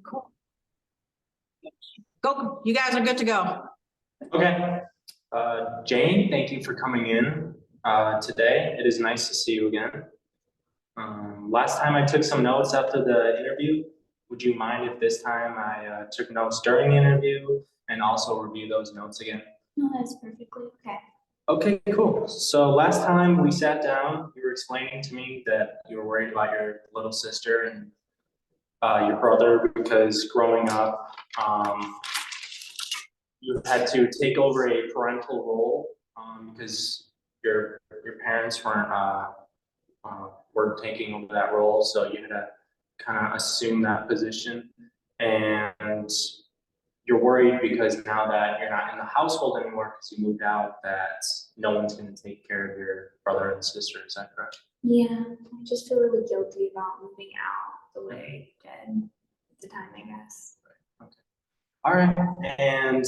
Cool. Go, you guys are good to go. Okay. Jane, thank you for coming in today. It is nice to see you again. Last time I took some notes after the interview. Would you mind if this time I took notes during the interview and also review those notes again? No, that's perfectly okay. Okay, cool. So last time we sat down, you were explaining to me that you were worried about your little sister and your brother because growing up, you had to take over a parental role because your parents weren't taking over that role, so you had to kind of assume that position. And you're worried because now that you're not in the household anymore because you moved out, that no one's going to take care of your brother and sister. Is that correct? Yeah, I just feel really guilty about moving out the way I did at the time, I guess. Okay. All right. And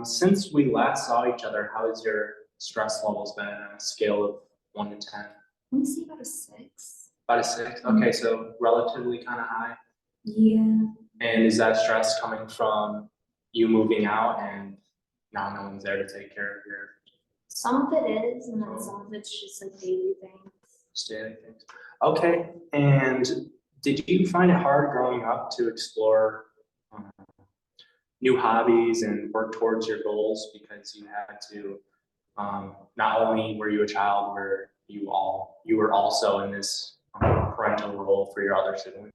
since we last saw each other, how has your stress levels been on a scale of 1 to 10? I'm gonna say about a 6. About a 6. Okay, so relatively kind of high. Yeah. And is that stress coming from you moving out and now no one's there to take care of your Some of it is, and then some of it's just like daily things. daily things? Okay, and did you find it hard growing up to explore new hobbies and work towards your goals because you had to, not only were you a child where you were also in this parental role for your other siblings?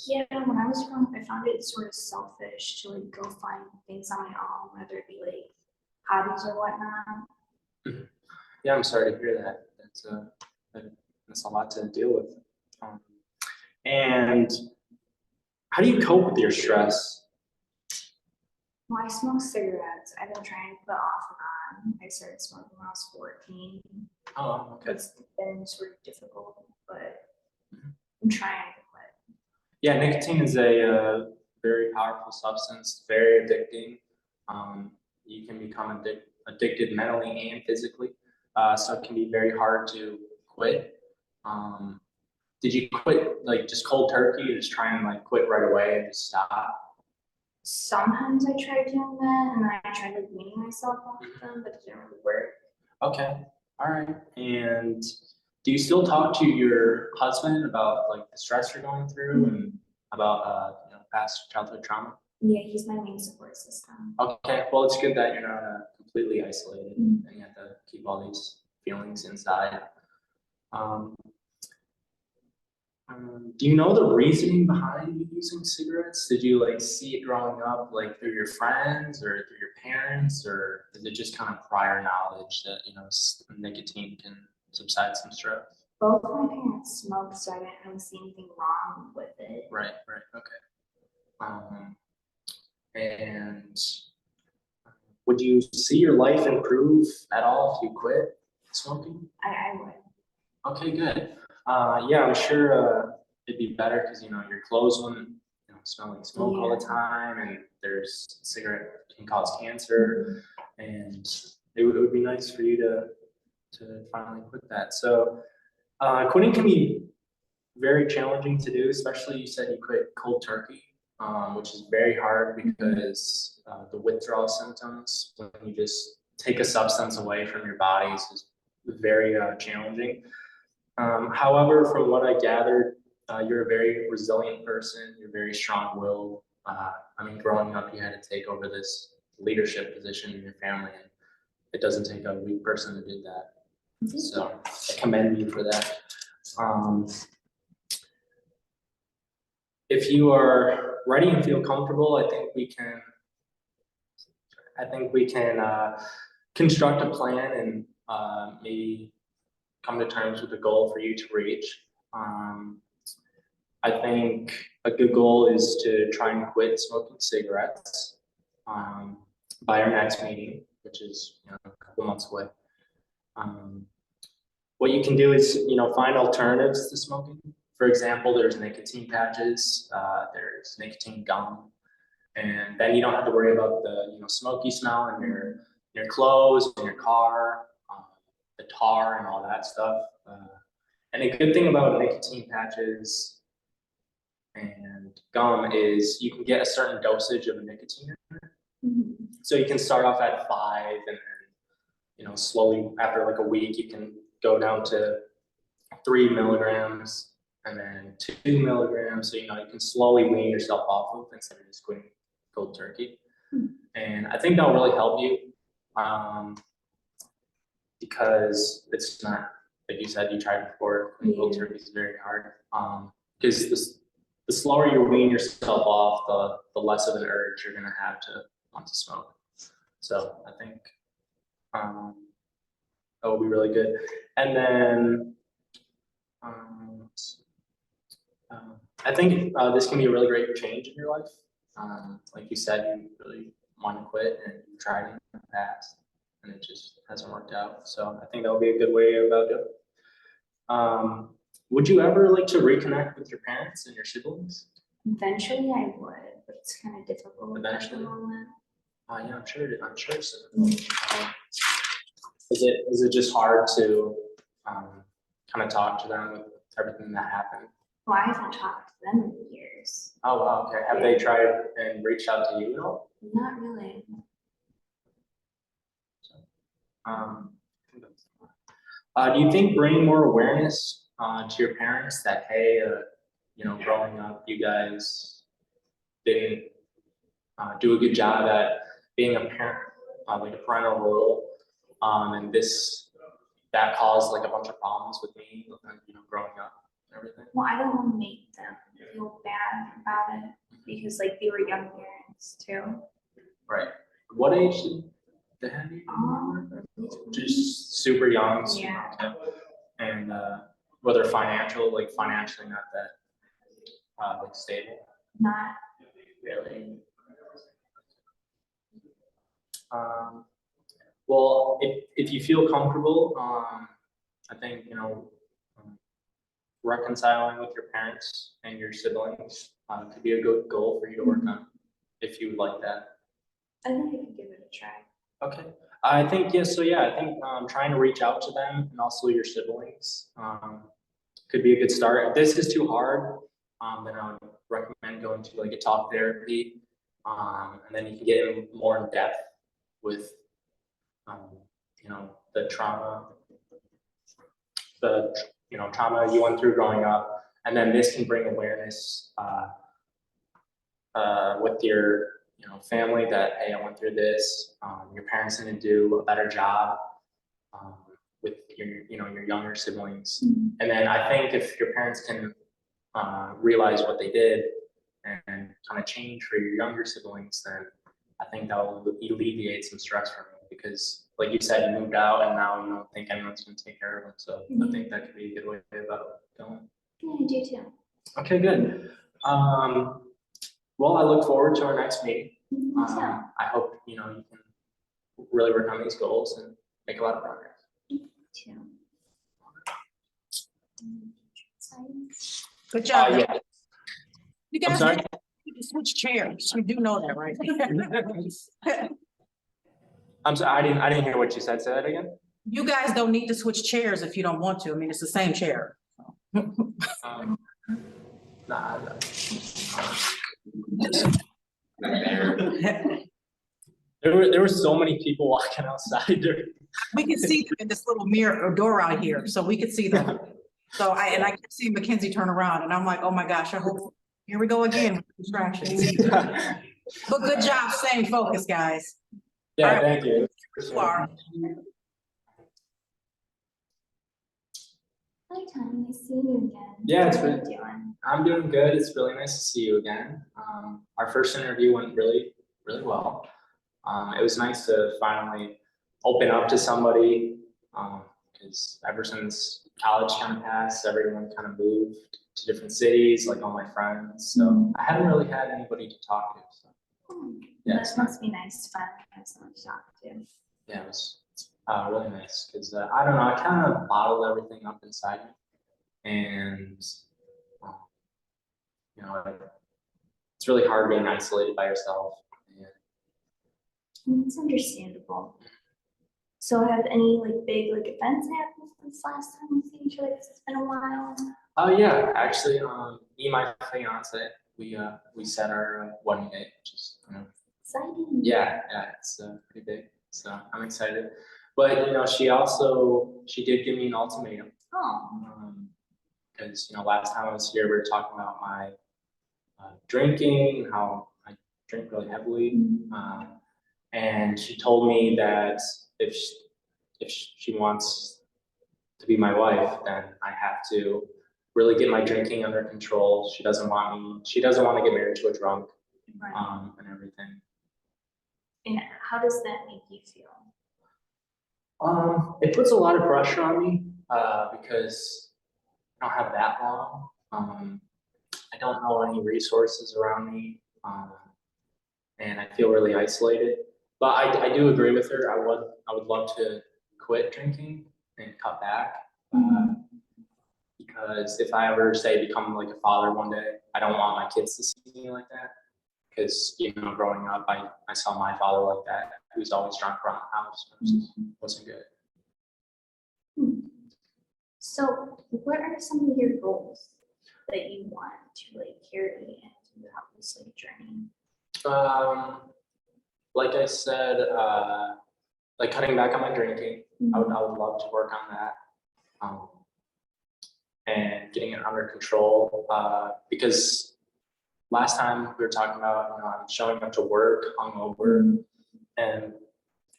Yeah, when I was growing up, I found it sort of selfish to like go find things on my own, whether it be like hobbies or whatnot. Yeah, I'm sorry to hear that. That's a lot to deal with. And how do you cope with your stress? Well, I smoke cigarettes. I've been trying to put off and on. I started smoking when I was 14. Oh, okay. It's been sort of difficult, but I'm trying to quit. Yeah, nicotine is a very powerful substance, very addicting. You can become addicted mentally and physically, so it can be very hard to quit. Did you quit like just cold turkey, or just try and like quit right away and just stop? Sometimes I tried doing that, and I tried like weaning myself off of them, but it didn't really work. Okay, all right. And do you still talk to your husband about like the stress you're going through and about past childhood trauma? Yeah, he's my main support system. Okay, well, it's good that you're not completely isolated and you have to keep all these feelings inside. Do you know the reasoning behind you using cigarettes? Did you like see it growing up like through your friends or through your parents, or is it just kind of prior knowledge that nicotine can subside some stress? Both of my parents smoked, so I didn't really see anything wrong with it. Right, okay. And would you see your life improve at all if you quit smoking? I would. Okay, good. Yeah, I'm sure it'd be better because your clothes wouldn't smell like smoke all the time, and there's cigarette can cause cancer, and it would be nice for you to finally quit that. So quitting can be very challenging to do, especially you said you quit cold turkey, which is very hard because the withdrawal symptoms when you just take a substance away from your body is very challenging. However, from what I gathered, you're a very resilient person. You're very strong-willed. Growing up, you had to take over this leadership position in your family, and it doesn't take a weak person to do that. So I commend you for that. If you are ready and feel comfortable, I think we can construct a plan and maybe come to terms with a goal for you to reach. I think a good goal is to try and quit smoking cigarettes by our next meeting, which is a couple months away. What you can do is find alternatives to smoking. For example, there's nicotine patches, there's nicotine gum, and then you don't have to worry about the smoky smell in your clothes, in your car, the tar and all that stuff. And a good thing about nicotine patches And gum is, you can get a certain dosage of nicotine. Mhm. So you can start off at 5 and then, slowly after like a week, you can go down to 3 milligrams and then 2 milligrams. So, you can slowly wean yourself off of instead of just going cold turkey. And I think that'll really help you because it's not, like you said, you tried before, cold turkey is very hard. Because the slower you wean yourself off, the less of an urge you're gonna have to want to smoke. So I think that will be really good. And then I think this can be a really great change in your life. Like you said, you really want to quit and you tried it in the past and it just hasn't worked out. So I think that would be a good way about it. Would you ever like to reconnect with your parents and your siblings? Eventually I would, but it's kind of difficult Eventually? at the moment. Yeah, I'm sure so. Is it just hard to kind of talk to them with everything that happened? Well, I haven't talked to them in years. Oh, wow, okay. Have they tried and reached out to you at all? Not really. Do you think bringing more awareness to your parents that, hey, growing up, you guys didn't do a good job at being a parent, like a parental role, and that caused like a bunch of problems with me, growing up and everything? Well, I don't want to make them feel bad about it because like they were young parents too. Right. What age did they have you? Just super young. Yeah. And whether financially not that like stable. Not Really. Well, if you feel comfortable, I think reconciling with your parents and your siblings could be a good goal for you to work on if you would like that. I think I could give it a try. Okay. I think, yes. So yeah, I think trying to reach out to them and also your siblings could be a good start. If this is too hard, then I would recommend going to like a talk therapy, and then you can get in more in depth with, the trauma, trauma you went through growing up, and then this can bring awareness with your family that, hey, I went through this. Your parents didn't do a better job with your younger siblings. And then I think if your parents can realize what they did and kind of change for your younger siblings, then I think that will alleviate some stress from you because, like you said, you moved out and now you don't think anyone's going to take care of them. So I think that could be a good way about going. Yeah, I do too. Okay, good. Well, I look forward to our next meeting. Yeah. I hope you can really work on these goals and make a lot of progress. Too. Good job. Yeah. You I'm guys sorry? need to switch chairs. You do know that, right? I'm sorry. I didn't hear what you said. Say that again. You guys don't need to switch chairs if you don't want to. I mean, it's the same chair. Nah. There were so many people walking outside. We can see them in this little mirror or door out here, so we could see them. So I could see Mackenzie turn around, and I'm like, oh my gosh! I hope here we go again with distractions. But good job staying focused, guys. Yeah, right. thank you. You are. Hi, Tom. Nice seeing you again. Yeah, it's How are you been- doing? I'm doing good. It's really nice to see you again. Our first interview went really, really well. It was nice to finally open up to somebody because ever since college kind of passed, everyone kind of moved to different cities, like all my friends. So I haven't really had anybody to talk to. So yeah, it's That must be nice to finally have someone to talk to. yeah, it was really nice because I don't know, I kind of bottled everything up inside me, and it's really hard being isolated by yourself. It's understandable. So have any like big like events happened since last time we see each other? 'Cause it's been a while. Oh yeah, actually, me and my fiance, we set our wedding date, which is Exciting. yeah, it's pretty big. So I'm excited. But she did give me an ultimatum. Oh. Because last time I was here, we were talking about my drinking and how I drink really heavily. And she told me that if she wants to be my wife, then I have to really get my drinking under control. She doesn't want to get married to a drunk, Right. and everything. And how does that make you feel? It puts a lot of pressure on me, because I don't have that long. I don't know any resources around me, and I feel really isolated. But I do agree with her. I would love to quit drinking and cut back, because if I ever say become like a father one day, I don't want my kids to see me like that. Because growing up, I saw my father like that. He was always drunk around the house. Wasn't good. So what are some of your goals that you want to like carry into throughout this like journey? Like I said, like cutting back on my drinking. I would love to work on that. And getting it under control. Because last time we were talking about, I'm showing up to work hungover, and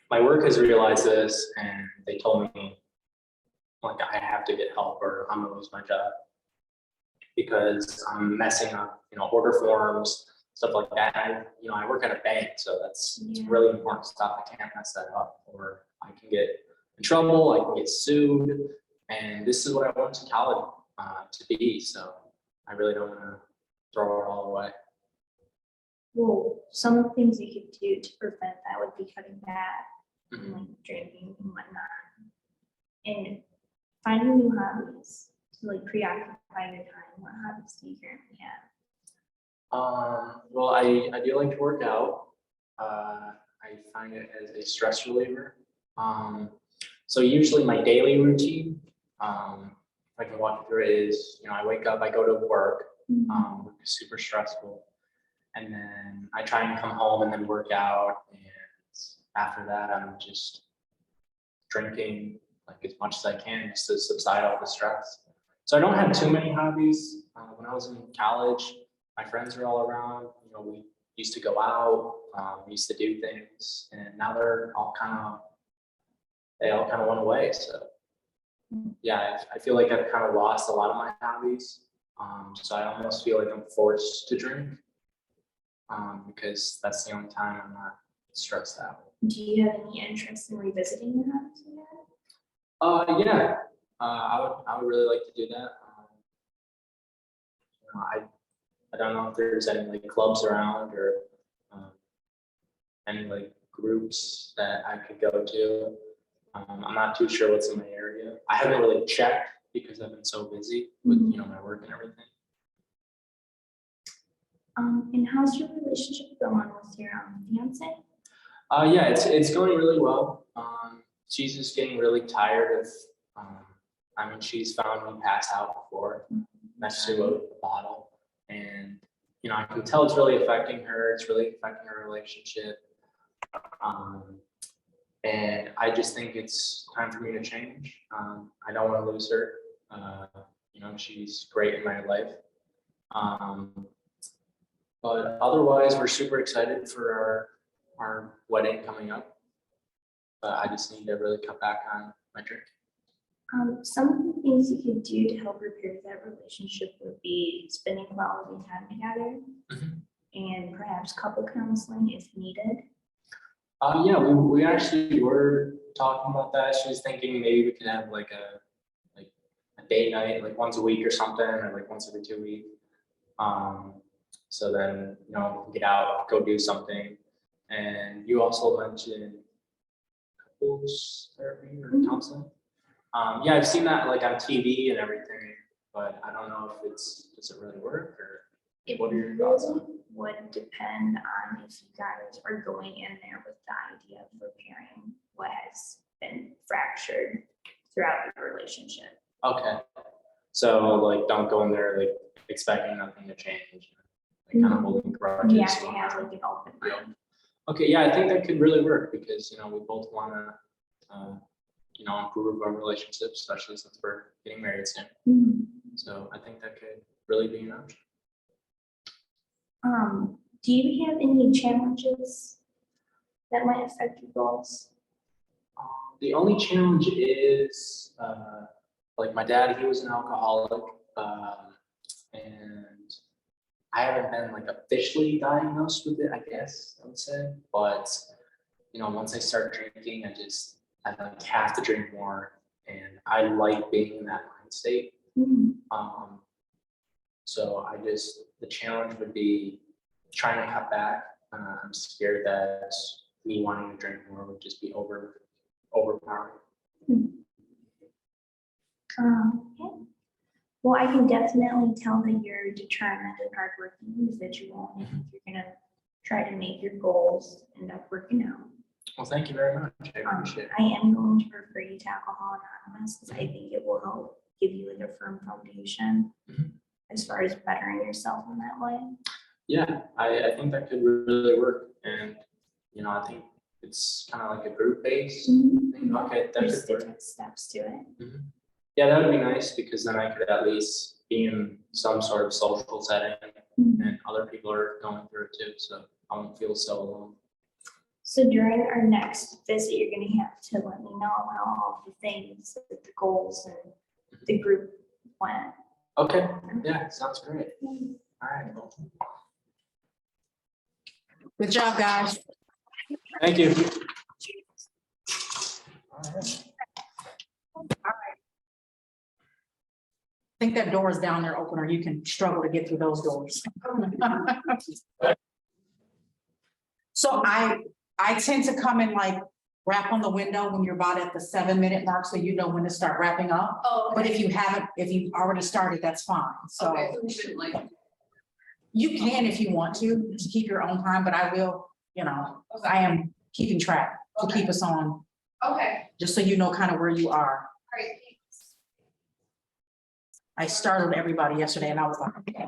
my work has realized this, and they told me like I have to get help or I'm gonna lose my job because I'm messing up, order forms, stuff like that. I work at a bank, so it's really important stuff. I can't mess that up, or I can get in trouble. I can get sued, and this is what I went to college to be. So I really don't want to throw it all away. Well, some things you could do to prevent that would be cutting back on like drinking and whatnot, and finding new hobbies to like preoccupy your time. What hobbies do you currently have? Well, I do like to work out. I find it as a stress reliever. So usually my daily routine, if I can walk you through it, is I wake up, I go to work, work is super stressful, and then I try and come home and then work out, and after that I'm just drinking like as much as I can just to subside all the stress. So I don't have too many hobbies. When I was in college, my friends were all around. We used to go out, we used to do things, and now they all kind of went away. So yeah, I feel like I've kind of lost a lot of my hobbies. So I almost feel like I'm forced to drink, because that's the only time I'm not stressed out. Do you have any interest in revisiting your hobbies again? Yeah, I would really like to do that. I don't know if there's any like clubs around or any like groups that I could go to. I'm not too sure what's in my area. I haven't really checked because I've been so busy with my work and everything. And how's your relationship going with your fiance? Yeah, it's going really well. She's just getting really tired of. She's found me passed out before next to a bottle, and I can tell it's really affecting her. It's really affecting her relationship, and I just think it's time for me to change. I don't want to lose her. She's great in my life. But otherwise, we're super excited for our wedding coming up. But I just need to really cut back on my drink. Some of the things you could do to help repair that relationship would be spending quality time together, and perhaps couple counseling if needed. Yeah, we actually were talking about that. She was thinking maybe we could have like a date night, like once a week or something, or like once every 2 weeks. So then we can get out, go do something. And you also mentioned couples therapy or counseling. Yeah, I've seen that like on TV and everything, but I don't know if does it really work, or what are your thoughts on it? Would depend on if you guys are going in there with the idea of repairing what has been fractured throughout your relationship. Okay. So like, don't go in there like expecting nothing to change, like kind of holding grudges. You have to have like an open mind. Okay, yeah, I think that could really work because, you know, we both want to, you know, improve our relationship, especially since we're getting married soon. Mhm. So I think that could really be an option. Do you have any challenges that might affect your goals? The only challenge is, like my dad, he was an alcoholic, and I haven't been like officially diagnosed with it, I guess I would say. But, you know, once I start drinking, I like have to drink more, and I like being in that mind state. So the challenge would be trying to cut back. I'm scared that me wanting to drink more would just be overpowering. Okay. Well, I can definitely tell that you're a determined and hardworking individual. And I think you're gonna try to make your goals end up working out. Well, thank you very much. I appreciate it. I am going to refer you to Alcohol Anonymous because I think it will help give you like a firm foundation as far as bettering yourself in that way. Yeah, I think that could really work. And, you know, I think it's kind of like a group based thing. Okay, that There's could work. different steps to it. Yeah, that would be nice because then I could at least be in some sort of social setting and other people are going through it too. So I won't feel so alone. So during our next visit, you're gonna have to let me know how all the things, the goals and the group went. Okay, yeah, sounds great. All right. Well, Good job, guys. thank you. I think that door is down there open, or you can struggle to get through those doors. So I tend to come and like rap on the window when you're about at the 7-minute mark, so you know when to start wrapping up. Oh, But if you've already started, that's fine. So okay, so we shouldn't like. you can if you want to keep your own time, but I will, you know, I am keeping track to keep us on, Okay, just so you know kind of where you are. great. I startled everybody yesterday and I was like, okay.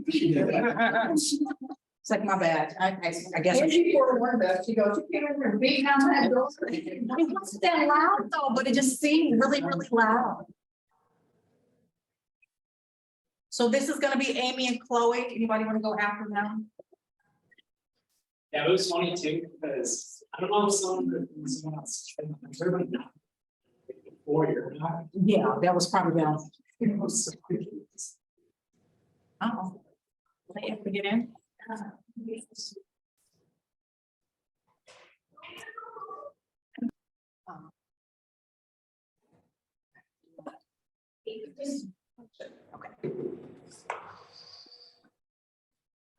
It's like, my bad. I guess. Angie forewarned us, she goes, you can't remember beating on that door. It wasn't that loud though, but it just seemed really, really loud. So this is gonna be Amy and Chloe. Anybody want to go after them? Yeah, it was funny too, because I don't know if someone else. Before you're not. Yeah, that was probably them. Oh. They have to get in? Okay.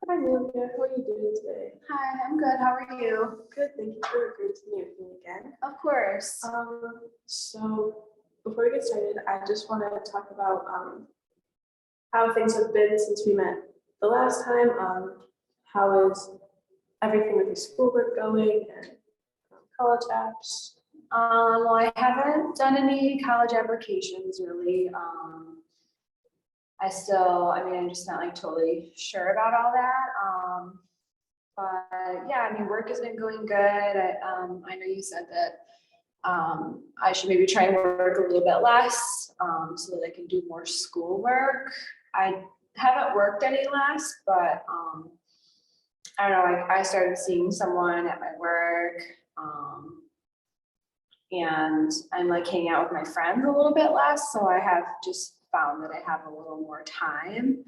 Hi, Amelia. How are you doing today? Hi, I'm good, how are you? Good, thank you for agreeing to meet with me again. Of course. So before we get started, I just want to talk about how things have been since we met the last time. How is everything with your schoolwork going and college apps? Well, I haven't done any college applications really. I'm just not like totally sure about all that. But yeah, I mean, work has been going good. I know you said that I should maybe try and work a little bit less so that I can do more schoolwork. I haven't worked any less, but I don't know, I started seeing someone at my work. And I'm like hanging out with my friends a little bit less, so I have just found that I have a little more time.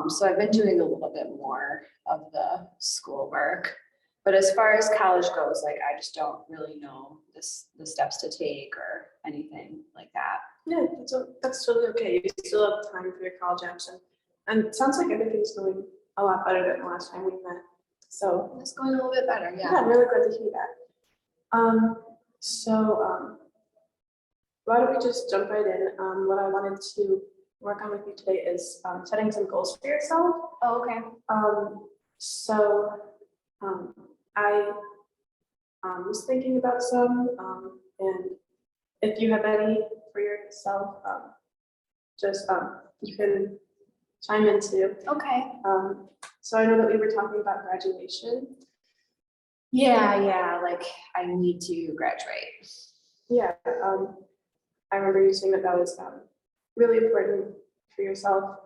So I've been doing a little bit more of the schoolwork. But as far as college goes, like I just don't really know the steps to take or anything like that. Yeah, that's totally okay. You still have time for your college apps, and it sounds like everything's going a lot better than the last time we met. So It's going a little bit better, yeah, yeah. I'm really glad to hear that. Why don't we just jump right in? What I wanted to work on with you today is setting some goals for yourself. Oh, okay. I was thinking about some. And if you have any for yourself, just, you can chime in too. Okay. So I know that we were talking about graduation. Yeah, like I need to graduate. Yeah, I remember you saying that that was, really important for yourself.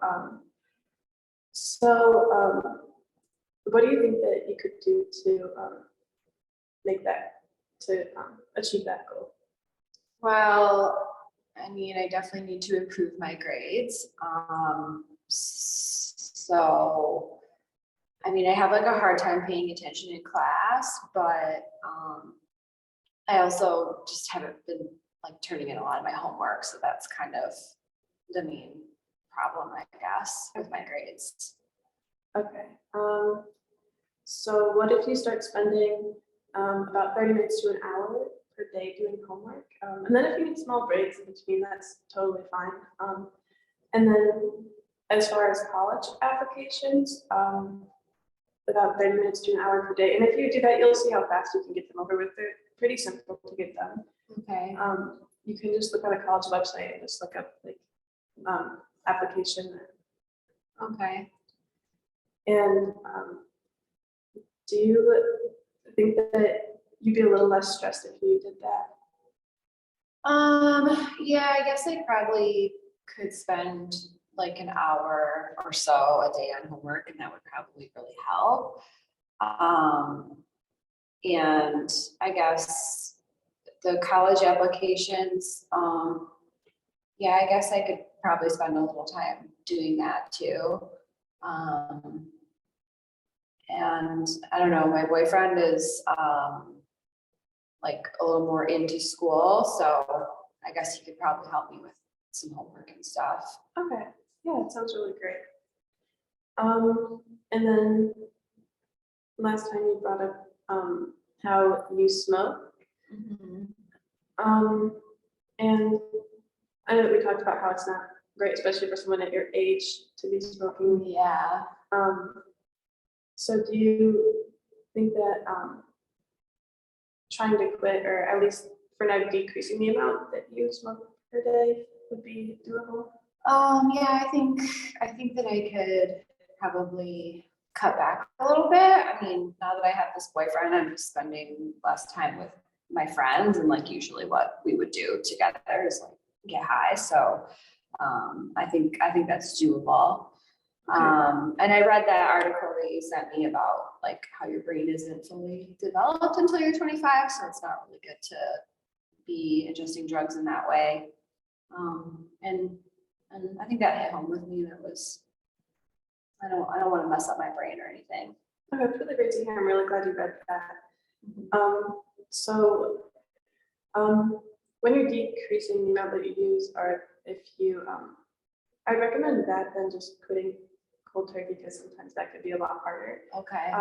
What do you think that you could do to, make that, to, achieve that goal? Well, I mean, I definitely need to improve my grades. So, I mean, I have like a hard time paying attention in class, but I also just haven't been like turning in a lot of my homework, so that's kind of the main problem, I guess, with my grades. Okay, so what if you start spending, about 30 minutes to an hour per day doing homework? And then if you need small breaks in between, that's totally fine. And then as far as college applications, about 30 minutes to an hour per day. And if you do that, you'll see how fast you can get them over with. They're pretty simple to get done. Okay. You can just look on a college website and just look up like application. Okay. And do you think that you'd be a little less stressed if you did that? Yeah, I guess I probably could spend like an hour or so a day on homework, and that would probably really help. And I guess the college applications, yeah, I guess I could probably spend a little time doing that too. And I don't know, my boyfriend is like a little more into school, so I guess he could probably help me with some homework and stuff. Okay, yeah, that sounds really great. And then last time you brought up how you smoke. And I know that we talked about how it's not great, especially for someone at your age to be smoking. Yeah. So do you think that trying to quit, or at least for now decreasing the amount that you smoke per day would be doable? Yeah, I think that I could probably cut back a little bit. I mean, now that I have this boyfriend, I'm just spending less time with my friends, and like usually what we would do together is like get high. So I think that's doable. And I read that article that you sent me about like how your brain isn't fully developed until you're 25, so it's not really good to be ingesting drugs in that way. And I think that hit home with me. That was, I don't want to mess up my brain or anything. Okay, it's really great to hear. I'm really glad you read that. When you're decreasing the amount that you use, or if you, I'd recommend that than just quitting cold turkey, because sometimes that could be a lot harder. Okay.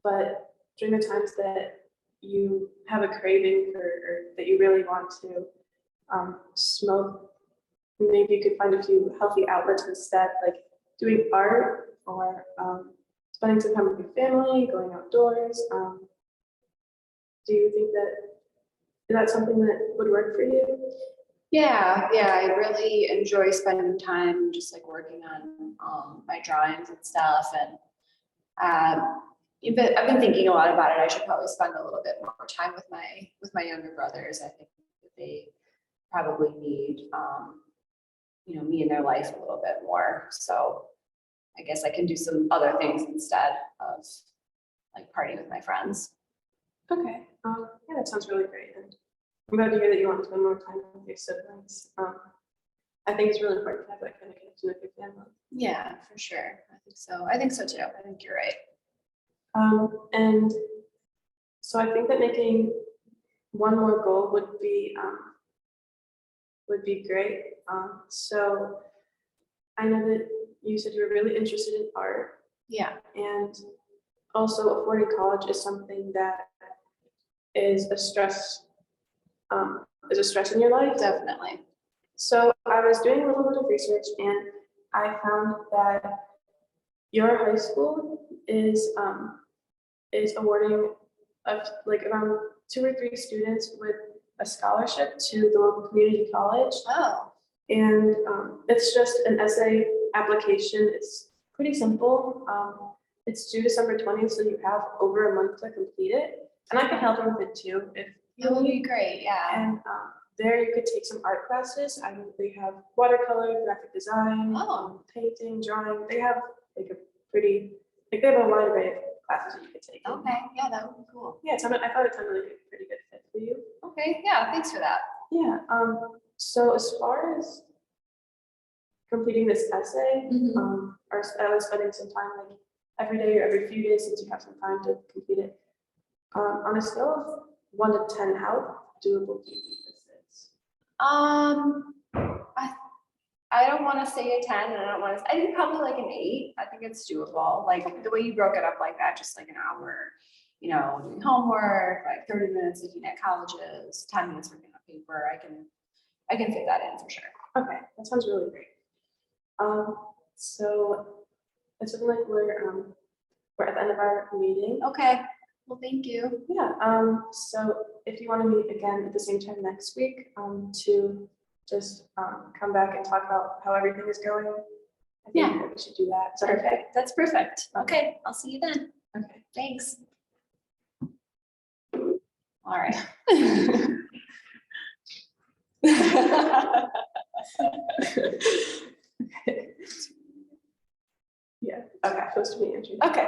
But during the times that you have a craving for, or that you really want to smoke, maybe you could find a few healthy outlets instead, like doing art, or spending some time with your family, going outdoors. Do you think that is that something that would work for you? Yeah, I really enjoy spending time just like working on my drawings and stuff. And I've been thinking a lot about it. I should probably spend a little bit more time with my younger brothers. I think that they probably need me in their life a little bit more. So I guess I can do some other things instead of like partying with my friends. Okay, yeah, that sounds really great. And I'm glad to hear that you want to spend more time with your siblings. I think it's really important to have that kind of connection with your family. Yeah, for sure. I think so too. I think you're right. And so I think that making one more goal would be great. So I know that you said you were really interested in art, Yeah. and also affording college is something that is a stress in your life. Definitely. So I was doing a little bit of research, and I found that your high school is awarding like around 2 or 3 students with a scholarship to the local community college. Oh, And it's just an essay application. It's pretty simple. It's due December 20th, so you have over a month to complete it. And I can help you with it too if that would be great, yeah. And there you could take some art classes. They have watercolor, graphic design, Oh. painting, drawing. They have like a pretty, like they have a wide array of classes that you could take. Okay, yeah, that would be cool. Yeah, I thought it sounded like a pretty good fit for you. Okay, yeah, thanks for that. Yeah, so as far as completing this essay, Mhm. or at least spending some time like every day or every few days since you have some time to complete it. On a scale of 1 to 10, how doable do you think this is? I don't want to say a 10 and I think probably like an 8. I think it's doable. Like the way you broke it up like that, just like an hour, doing homework, like 30 minutes looking at colleges, 10 minutes working on paper. I can fit that in for sure. Okay, that sounds really great. So it's looking like we're at the end of our meeting. Okay, well, thank you. Yeah, so if you want to meet again at the same time next week, to just come back and talk about how everything is going, I think Yeah. that we should do that. Is that okay? Perfect. That's perfect. Okay, I'll see you then. Okay. Thanks. All right. Yeah, okay, supposed to be Andrew. Okay.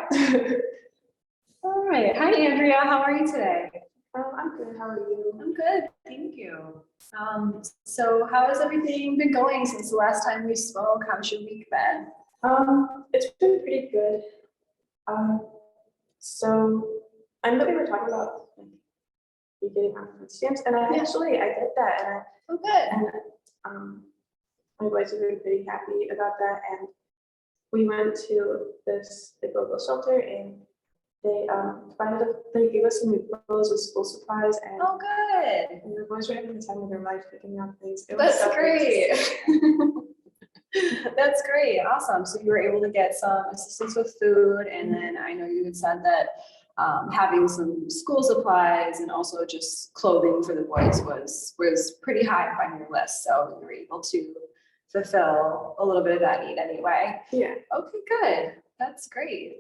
All right. Hi, Andrea. How are you today? I'm good, how are you? I'm good. Thank you. So how has everything been going since the last time we spoke? How's your week been? It's been pretty good. So I know we were talking about like you getting on food stamps, and I Yeah. actually I did that, and Oh, good. my boys were pretty happy about that, and we went to this big local shelter, and they gave us some new clothes with school supplies, and, Oh, good. and the boys were having the time of their life picking out things. It was That's so great. to see. That's great. Awesome. So you were able to get some assistance with food, and then I know you had said that having some school supplies and also just clothing for the boys was pretty high up on your list. So you were able to fulfill a little bit of that need anyway. Yeah. Okay, good. That's great.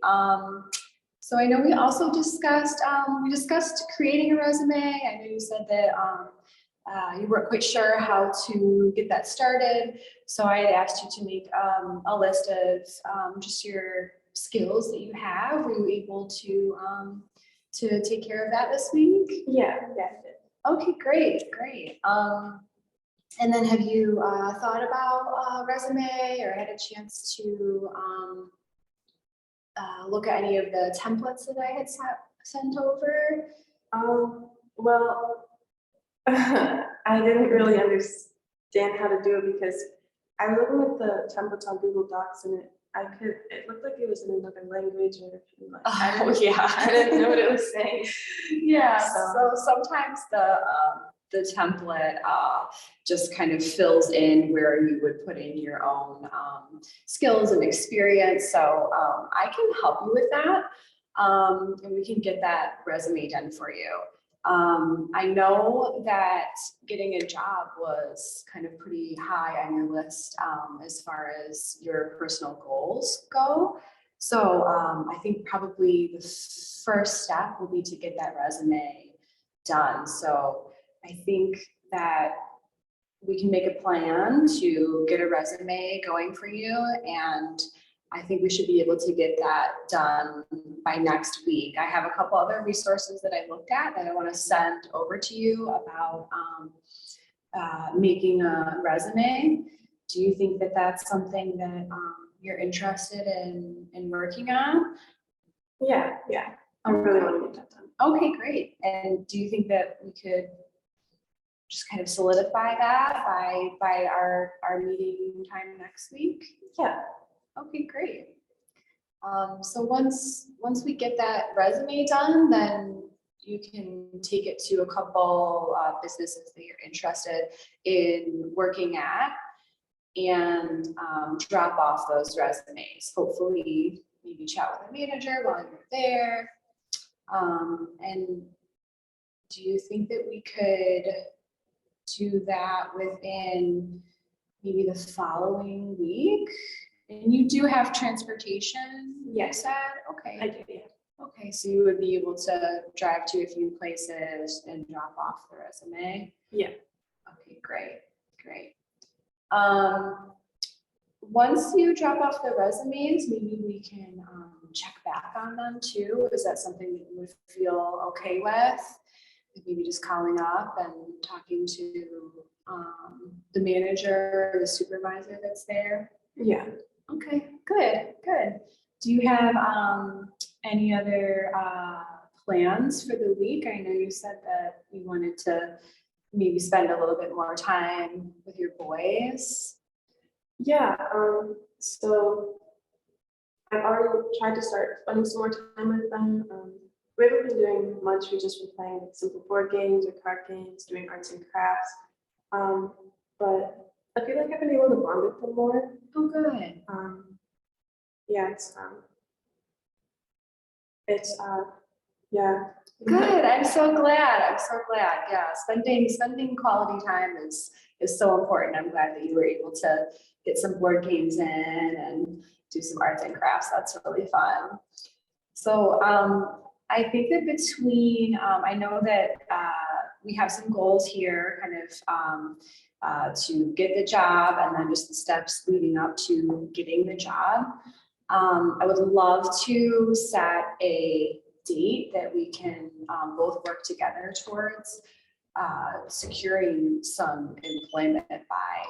So I know we also discussed creating a resume. I know you said that you weren't quite sure how to get that started. So I had asked you to make a list of just your skills that you have. Were you able to take care of that this week? Yeah. Okay, great. And then have you thought about a resume or had a chance to look at any of the templates that I had sent over? Well, I didn't really understand how to do it because I was looking at the templates on Google Docs, and it looked like it was in another language, or like, I didn't know what it was saying. Yeah, so sometimes the template just kind of fills in where you would put in your own skills and experience. So I can help you with that, and we can get that resume done for you. I know that getting a job was kind of pretty high on your list as far as your personal goals go. So I think probably the first step will be to get that resume done. So I think that we can make a plan to get a resume going for you, and I think we should be able to get that done by next week. I have a couple other resources that I looked at that I want to send over to you about making a resume. Do you think that that's something that you're interested in working on? Yeah. I really want to get that done. Okay, great. And do you think that we could just kind of solidify that by our meeting time next week? Yeah. Okay, great. So once we get that resume done, then you can take it to a couple businesses that you're interested in working at and drop off those resumes. Hopefully, maybe chat with the manager while you're there. And do you think that we could do that within maybe the following week. And you do have transportation, you Yes. said? Okay. I do, yeah. Okay, so you would be able to drive to a few places and drop off the resume? Yeah. Okay, great, great. Once you drop off the resumes, maybe we can check back on them too. Is that something that you would feel okay with? Maybe just calling up and talking to the manager, or the supervisor that's there? Yeah. Okay, good, good. Do you have any other plans for the week? I know you said that you wanted to maybe spend a little bit more time with your boys. Yeah, so I've already tried to start spending some more time with them. We haven't been doing much. We've just been playing like simple board games or card games, doing arts and crafts. But I feel like I've been able to bond with them more. Oh, good. Yeah, yeah. Good. I'm so glad. I'm so glad. Yeah, spending quality time is so important. I'm glad that you were able to get some board games in and do some arts and crafts. That's really fun. So I think that between I know that we have some goals here, kind of to get the job, and then just the steps leading up to getting the job. I would love to set a date that we can both work together towards securing some employment by.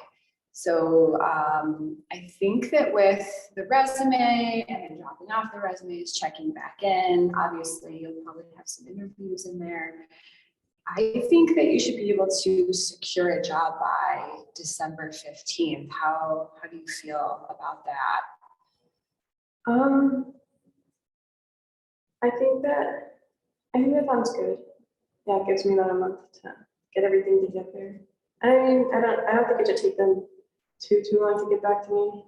So I think that with the resume and then dropping off the resumes, checking back in, obviously you'll probably have some interviews in there. I think that you should be able to secure a job by December 15th. How do you feel about that? I think that sounds good. Yeah, it gives me about a month to get everything together. And I mean, I don't think it should take them too long to get back to me.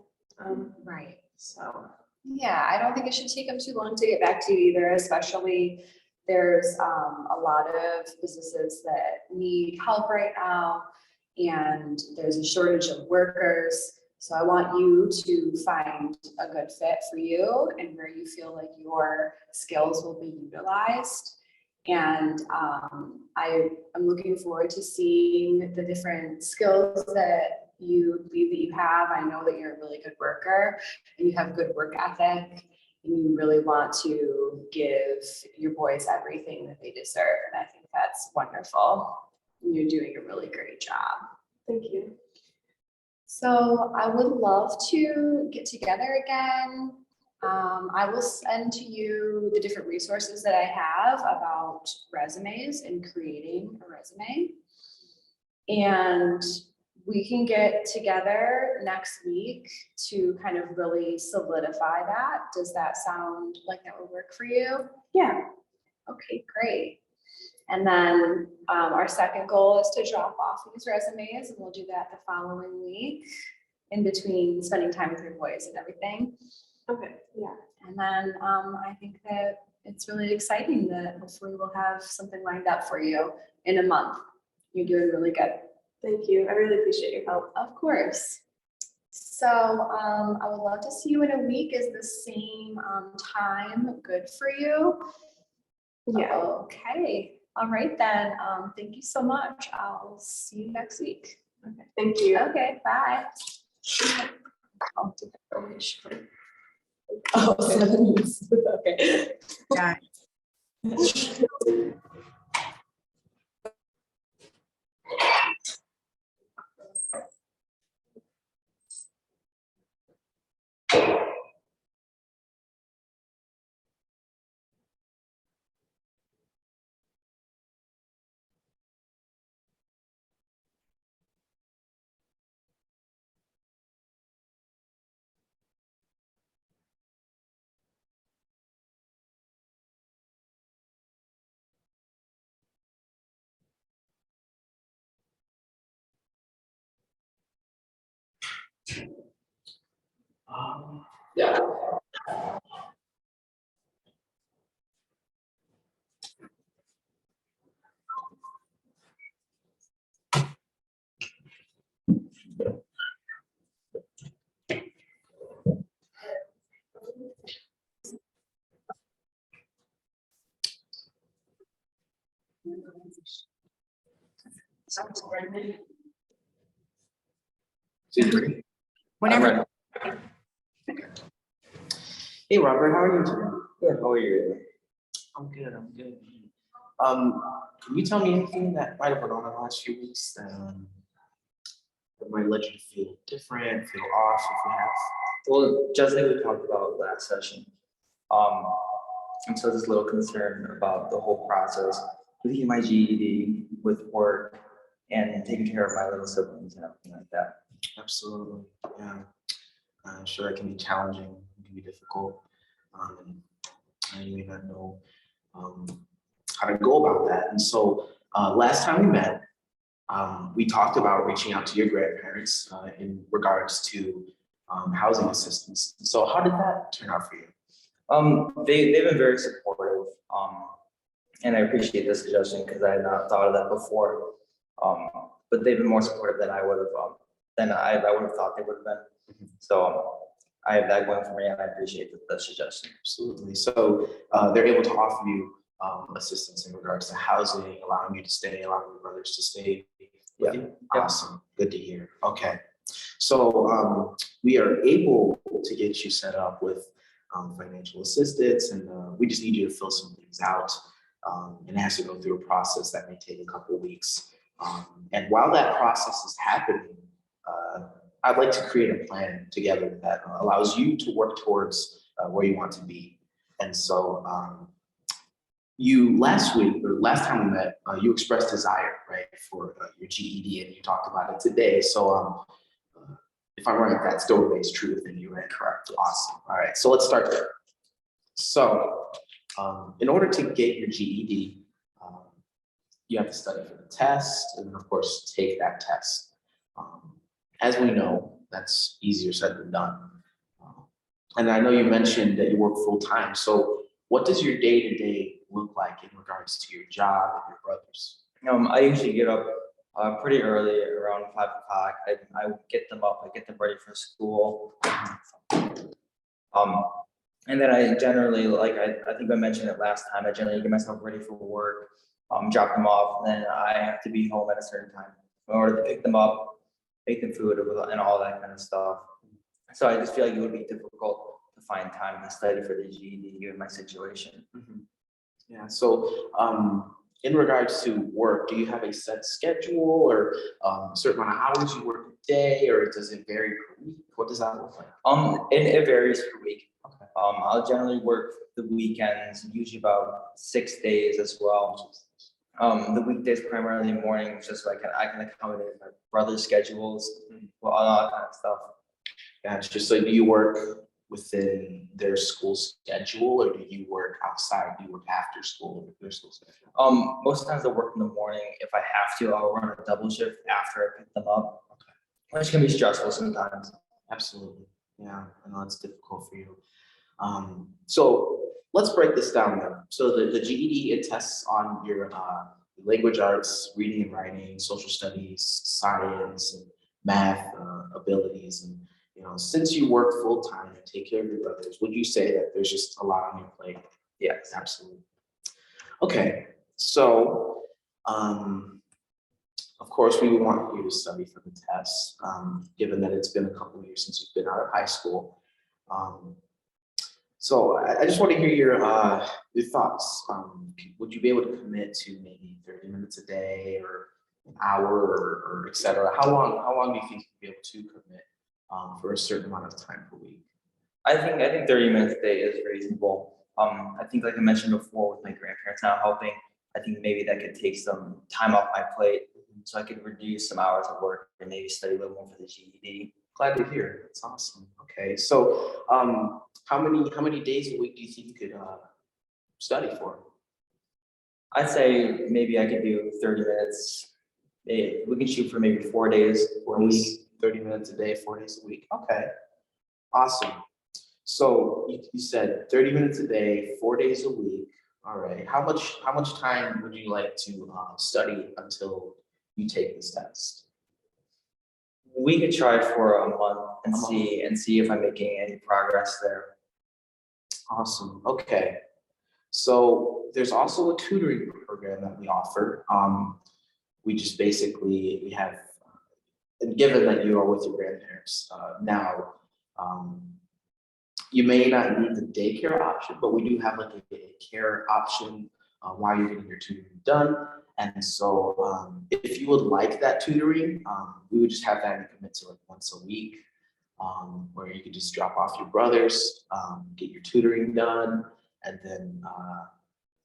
Right. So Yeah, I don't think it should take them too long to get back to you either, especially there's a lot of businesses that need help right now, and there's a shortage of workers. So I want you to find a good fit for you and where you feel like your skills will be utilized. And I'm looking forward to seeing the different skills that you believe that you have. I know that you're a really good worker and you have good work ethic, and you really want to give your boys everything that they deserve. And I think that's wonderful. You're doing a really great job. thank you. So I would love to get together again. I will send to you the different resources that I have about resumes and creating a resume. And we can get together next week to kind of really solidify that. Does that sound like that would work for you? Yeah. Okay, great. And then our second goal is to drop off these resumes, and we'll do that the following week in between spending time with your boys and everything. Okay. Yeah. And then I think that it's really exciting that hopefully we'll have something lined up for you in a month. You're doing really good. Thank you. I really appreciate your help. Of course. So I would love to see you in a week. Is the same time good for you? Yeah. Okay. All right then. Thank you so much. I'll see you next week. Okay. Thank you. Okay, bye. Oh, 7 minutes. Okay. Yeah. Whenever. Hey Robert, how are you today? Good, how are you? I'm good, I'm good. Can you tell me anything that might have went on in the last few weeks that might let you feel different, feel off if you have? Well, just like we talked about last session, I'm still just a little concerned about the whole process with getting my GED, with work, and taking care of my little siblings and everything like that. Absolutely, yeah. I'm sure that can be challenging, it can be difficult. And you may not know how to go about that. And so last time we met, we talked about reaching out to your grandparents in regards to housing assistance. So how did that turn out for you? They've been very supportive, and I appreciate the suggestion because I had not thought of that before. But they've been more supportive than I would have, than I would have thought they would have been. So I have that going for me, and I appreciate the suggestion. Absolutely. So they're able to offer you assistance in regards to housing, allowing you to stay, allowing your brothers to stay with you. Yeah. Awesome. Good to hear. Okay. So we are able to get you set up with financial assistance, and we just need you to fill some things out. And it has to go through a process that may take a couple of weeks. And while that process is happening, I'd like to create a plan together that allows you to work towards where you want to be. And so you last week, or last time we met, you expressed desire, right, for your GED, and you talked about it today. So if I'm right, that still remains true within you, right? Correct. Awesome. All right, so let's start there. So in order to get your GED, you have to study for the test, and then of course take that test. As we know, that's easier said than done. And I know you mentioned that you work full time. So what does your day-to-day look like in regards to your job and your brothers? I usually get up pretty early, around 5 o'clock. I get them up, I get them ready for school. And then I generally, like I think I mentioned it last time, I generally get myself ready for work, drop them off, and then I have to be home at a certain time in order to pick them up, make them food and all that kind of stuff. So I just feel like it would be difficult to find time to study for the GED given my situation. Mhm. Yeah, so in regards to work, do you have a set schedule or a certain amount of hours you work a day, or does it vary per week? What does that look like? It varies per week. Okay. I'll generally work the weekends, usually about 6 days as well. The weekdays primarily mornings, just so I can accommodate my brother's schedules, well, all that kind of stuff. Gotcha. So do you work within their school schedule, or do you work outside? Do you work after school with their school schedule? Most times I work in the morning. If I have to, I'll run a double shift after I pick them up, which can be stressful sometimes. Absolutely. Yeah, I know it's difficult for you. So let's break this down then. So the GED, it tests on your language arts, reading and writing, social studies, science, and math abilities. And since you work full time and take care of your brothers, would you say that there's just a lot on your plate? Yes. Absolutely. Okay, so of course we would want you to study for the tests, given that it's been a couple of years since you've been out of high school. So I just want to hear your thoughts. Would you be able to commit to maybe 30 minutes a day, or an hour, or et cetera? How long do you think you'd be able to commit for a certain amount of time per week? I think 30 minutes a day is reasonable. I think, like I mentioned before, with my grandparents not helping, I think maybe that could take some time off my plate, so I could reduce some hours of work and maybe study a little more for the GED. Glad to hear. That's awesome. Okay, so how many days a week do you think you could study for? I'd say maybe I could do 30 minutes. We can shoot for maybe 4 days a week. 30 minutes a day, 4 days a week. Okay, awesome. So you said 30 minutes a day, 4 days a week. All right. How much time would you like to study until you take this test? We could try for a month and A month. see if I'm making any progress there. Awesome. Okay. So there's also a tutoring program that we offer. We just basically, we have, and given that you are with your grandparents now, you may not need the daycare option, but we do have like a care option while you're getting your tutoring done. And so if you would like that tutoring, we would just have that and commit to like once a week, where you could just drop off your brothers, get your tutoring done, and then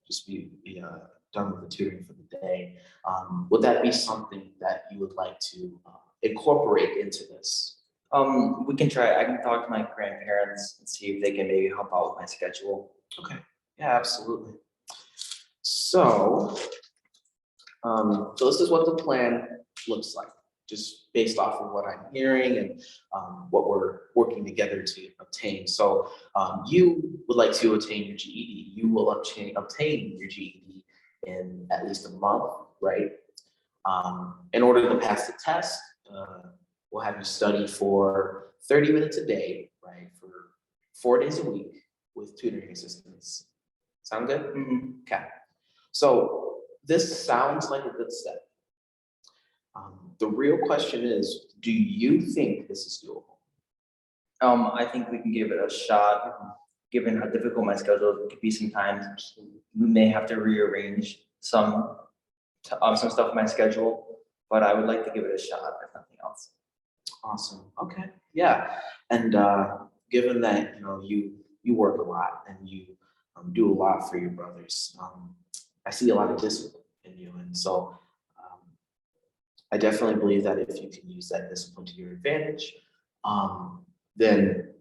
just be done with the tutoring for the day. Would that be something that you would like to incorporate into this? We can try, I can talk to my grandparents and see if they can maybe help out with my schedule. Okay, yeah, absolutely. So, so this is what the plan looks like, just based off of what I'm hearing and what we're working together to obtain. So you would like to attain your GED. You will obtain your GED in at least a month, right? In order to pass the test, we'll have you study for 30 minutes a day, right, for 4 days a week with tutoring assistance. Sound good? Okay. So this sounds like a good step. The real question is, do you think this is doable? I think we can give it a shot, given how difficult my schedule could be sometimes. We may have to rearrange some stuff in my schedule, but I would like to give it a shot, if nothing else. Awesome. Okay. Yeah. And given that you work a lot and you do a lot for your brothers, I see a lot of discipline in you, and so I definitely believe that if you can use that discipline to your advantage, then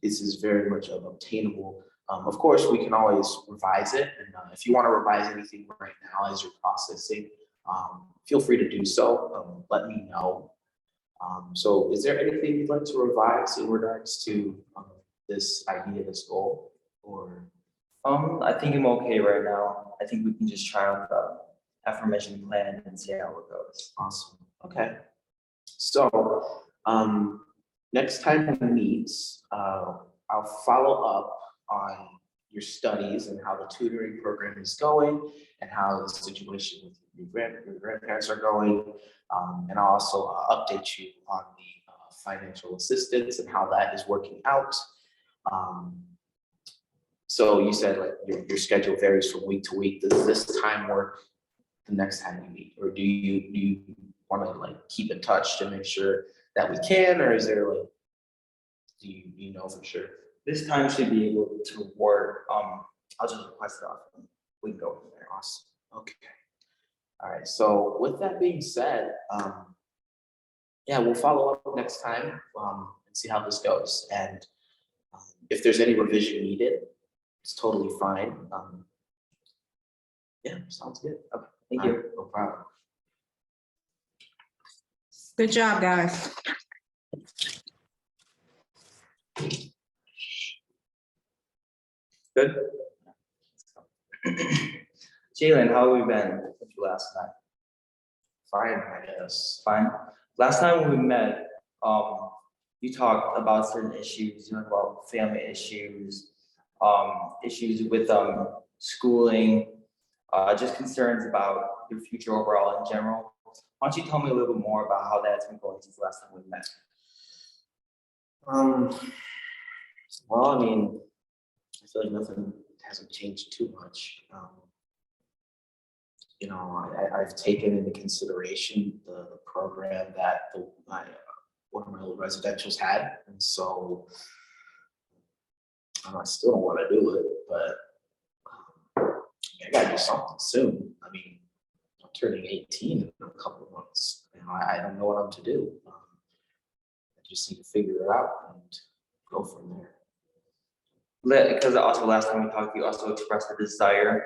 this is very much obtainable. Of course, we can always revise it, and if you want to revise anything right now as you're processing, feel free to do so. Let me know. So is there anything you'd like to revise in regards to this idea, this goal, or? I think I'm okay right now. I think we can just try out the aforementioned plan and see how it goes. Awesome. Okay. So next time we meet, I'll follow up on your studies and how the tutoring program is going and how the situation with your grandparents are going. And I'll also update you on the financial assistance and how that is working out. So you said like your schedule varies from week to week. Does this time work the next time you meet, or do you want to like keep in touch to make sure that we can, or is there like, do you know for sure? This time should be able to work. I'll just request it off and we can go from there. Awesome. Okay. All right. So with that being said, yeah, we'll follow up next time and see how this goes. And if there's any revision needed, it's totally fine. Yeah, sounds good. Okay. Thank you. All right, no problem. Good job, guys. Good. Jalen, how have you been since you last met? Fine, I guess. Fine. Last time we met, you talked about certain issues, you talked about family issues, issues with schooling, just concerns about your future overall in general. Why don't you tell me a little bit more about how that's been going since the last time we met? Well, I mean, I feel like nothing hasn't changed too much. I've taken into consideration the program that one of my old residentials had, and so I still don't want to do it, but I gotta do something soon. I mean, I'm turning 18 in a couple of months. I don't know what I'm to do. I just need to figure it out and go from there. Because also last time we talked, you also expressed a desire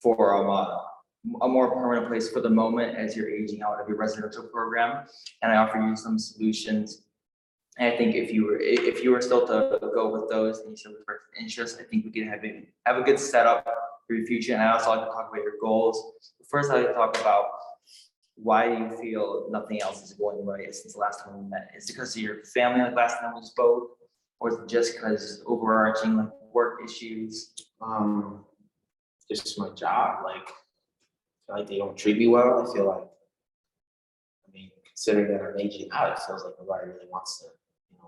for a more permanent place for the moment as you're aging out of your residential program, and I offer you some solutions. And I think if you were still to go with those and you still express interest, I think we can have a good setup for your future. And I also like to talk about your goals. First, I like to talk about why you feel nothing else is going right since the last time we met. Is it because of your family, like last time we spoke, or is it just because overarching like work issues? this is my job, like, I feel like they don't treat me well. I feel like, I mean, considering that I'm aging out, it feels like nobody really wants to,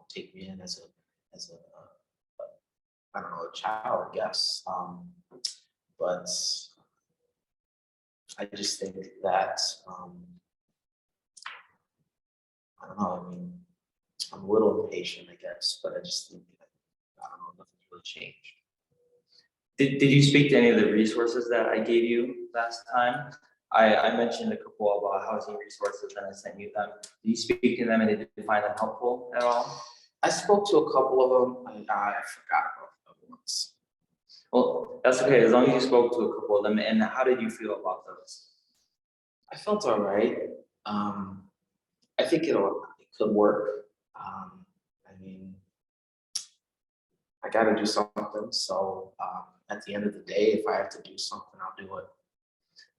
take me in as a, I don't know, a child, I guess. But I just think that, I don't know, I mean, I'm a little impatient, I guess, but I just think that, I don't know, nothing's really changed. Did you speak to any of the resources that I gave you last time? I mentioned a couple of housing resources and I sent you them. Did you speak to them and did you find them helpful at all? I spoke to a couple of them, and I forgot about the other ones. Well, that's okay, as long as you spoke to a couple of them, and how did you feel about those? I felt all right. I think it could work. I mean, I gotta do something, so, at the end of the day, if I have to do something, I'll do it.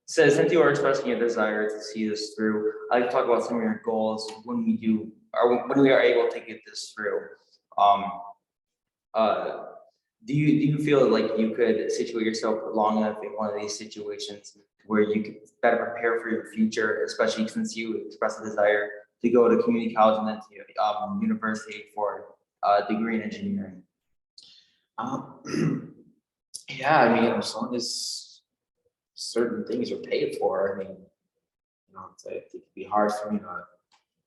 So since you are expressing a desire to see this through, I'd like to talk about some of your goals when we do, or when we are able to get this through. Do you feel like you could situate yourself long enough in one of these situations where you could better prepare for your future, especially since you express a desire to go to community college and then to university for a degree in engineering? Yeah, I mean, as long as certain things are paid for, I mean, it could be hard for me to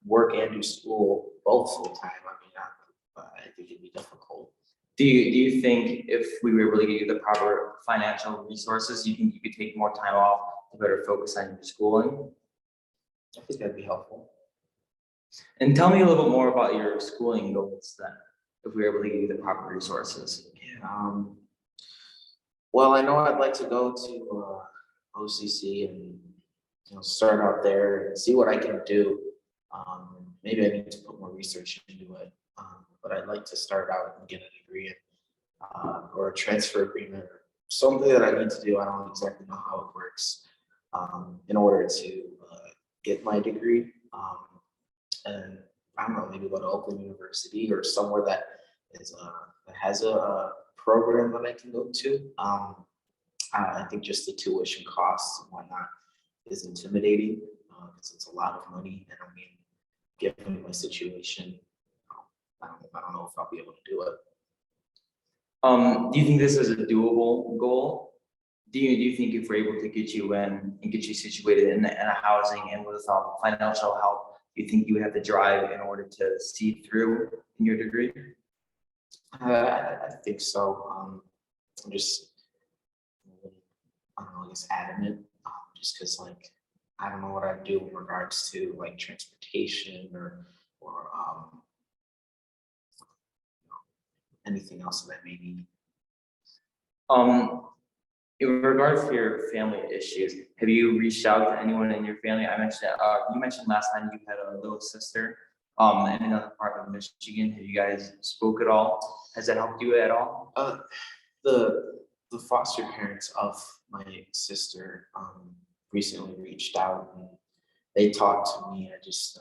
work and do school both full time. I mean, I think it'd be difficult. Do you think if we were able to give you the proper financial resources, you think you could take more time off to better focus on your schooling? I think that'd be helpful. And tell me a little bit more about your schooling goals then, if we were able to give you the proper resources. Yeah, well, I know I'd like to go to OCC and start out there and see what I can do. Maybe I need to put more research into it, but I'd like to start out and get a degree or a transfer agreement or something that I need to do. I don't exactly know how it works in order to get my degree. And I don't know, maybe go to Oakland University or somewhere that has a program that I can go to. I think just the tuition costs and whatnot is intimidating because it's a lot of money. And I mean, given my situation, I don't know if I'll be able to do it. Do you think this is a doable goal? Do you think if we're able to get you in and get you situated in a housing and with financial help, do you think you have the drive in order to see through in your degree? I think so. I'm just, I don't know, I guess adamant, just because like I don't know what I'd do in regards to like transportation or anything else that I may need. In regards to your family issues, have you reached out to anyone in your family? I mentioned you mentioned last time you had a little sister in another part of Michigan. Have you guys spoke at all? Has that helped you at all? The foster parents of my sister recently reached out and they talked to me. I just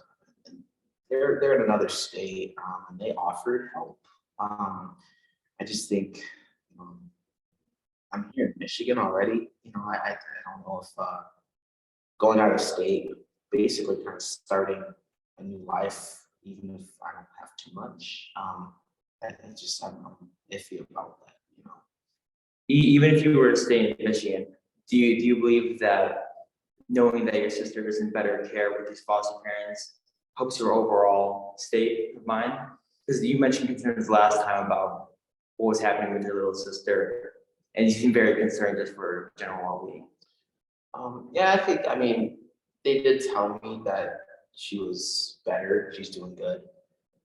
they're in another state and they offered help. I just think I'm here in Michigan already. I don't know if going out of state, basically kind of starting a new life, even if I don't have too much. I'm iffy about that. Even if you were to stay in Michigan, do you believe that knowing that your sister is in better care with these foster parents helps your overall state of mind? Because you mentioned concerns last time about what was happening with your little sister, and you seem very concerned just for general well-being. Yeah, I mean, they did tell me that she was better. She's doing good.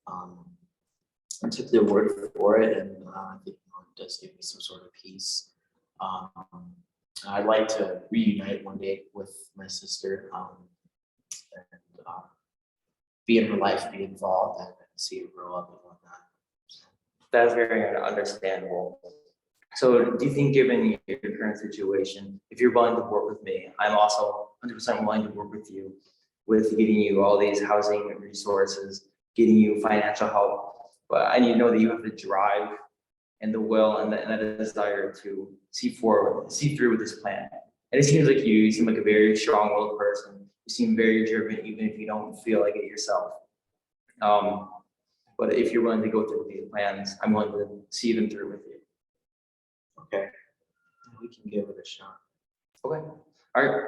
I took their word for it, and I think it does give me some sort of peace. I'd like to reunite one day with my sister and be in her life, be involved, and see her grow up and whatnot. That's very understandable. So do you think, given your current situation, if you're willing to work with me, I'm also 100% willing to work with you with getting you all these housing resources, getting you financial help. But I need to know that you have the drive and the will and the desire to see through with this plan. And it seems like you seem like a very strong-willed person. You seem very driven, even if you don't feel like it yourself. But if you're willing to go through with these plans, I'm willing to see them through with you. Okay. We can give it a shot. Okay. All right.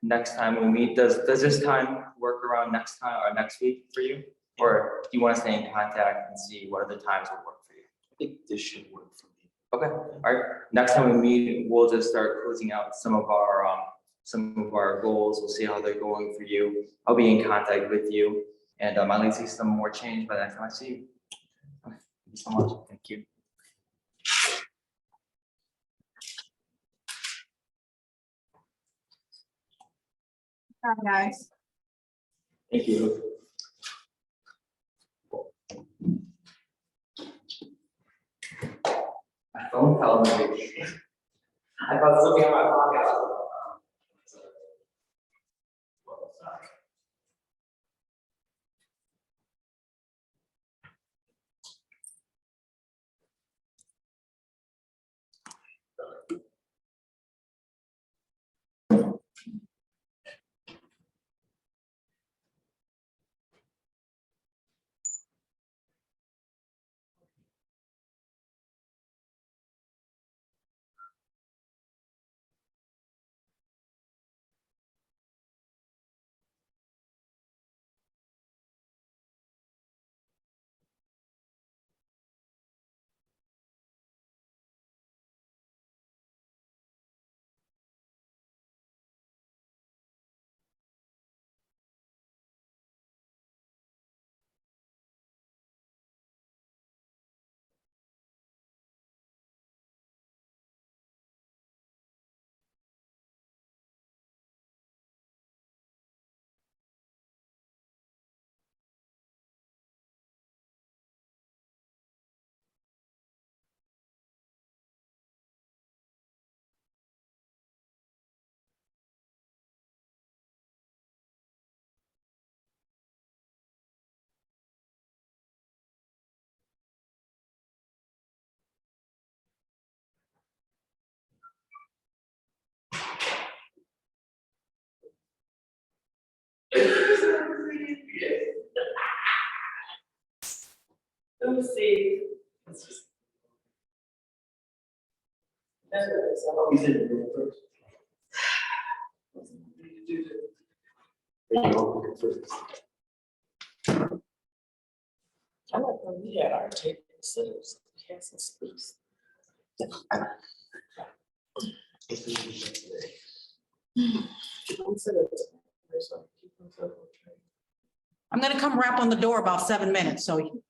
Next time we meet, does this time work around next time or next week for you? Or do you want to stay in contact and see what other times will work for you? I think this should work for me. Okay. All right. Next time we meet, we'll just start closing out some of our goals. We'll see how they're going for you. I'll be in contact with you, and I might see some more change by the next time I see you. Okay. Thank you so much. Thank you. Hi, guys. Thank you. My phone fell on me. I thought something on my pocket. Lucy. I like when we had our table sitters, we had some space. I'm gonna come rap on the door about 7 minutes, so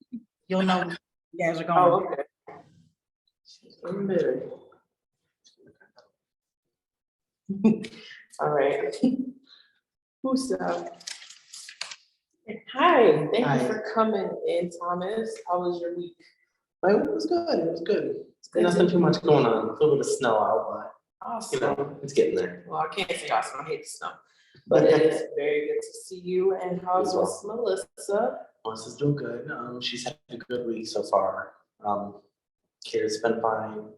you'll know you guys are Oh, going. okay. All right. Who's up? Hi, thank Hi. you for coming in, Thomas. How was your week? My week was good. It was good. good Nothing to- too much going on. A little bit of snow out, but Awesome. you know, it's getting there. Well, I can't say awesome, I hate the snow. But it is very good to see you, and how's Miss Melissa? Melissa's doing good. She's had a good week so far. Kids been fine.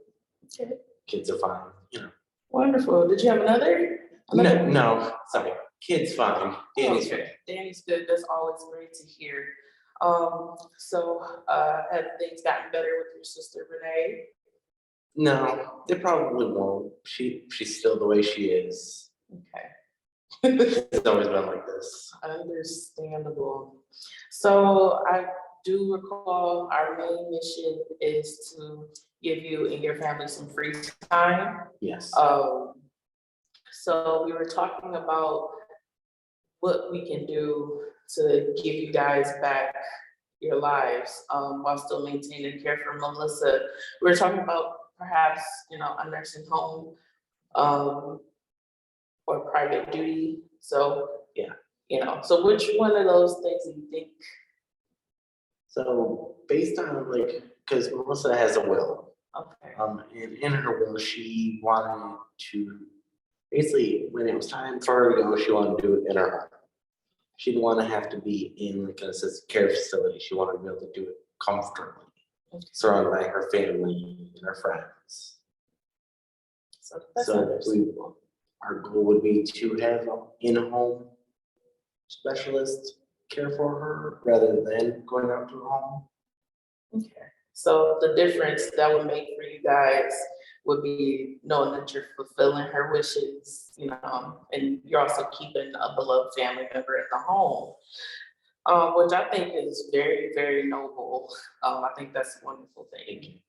Okay. Kids are fine, you know. Wonderful. Did you have another? No, sorry. Kids fine. Danny's fine. Okay, Danny's good. That's always great to hear. Have things gotten better with your sister Renee? No, they probably won't. She's still the way she is. Okay. It's always been like this. Understandable. So I do recall our main mission is to give you and your family some free time. Yes. So we were talking about what we can do to give you guys back your lives, while still maintaining care for Melissa. We were talking about perhaps, a nursing home, or private duty. So, Yeah. So which one of those things do you think? So based on because Melissa has a will. Okay. And in her will, she wanted to, basically, when it was time for her to go, she wanted to do it in her home. She didn't want to have to be in an assisted care facility. She wanted to be able to do it comfortably. surrounded by her family and her friends. So that's So understandable. our goal would be to have an in-home specialist care for her rather than going out to a home. Okay, so the difference that would make for you guys would be knowing that you're fulfilling her wishes, you know, and you're also keeping a beloved family member in the home. Which I think is very, very noble. I think that's a wonderful thing.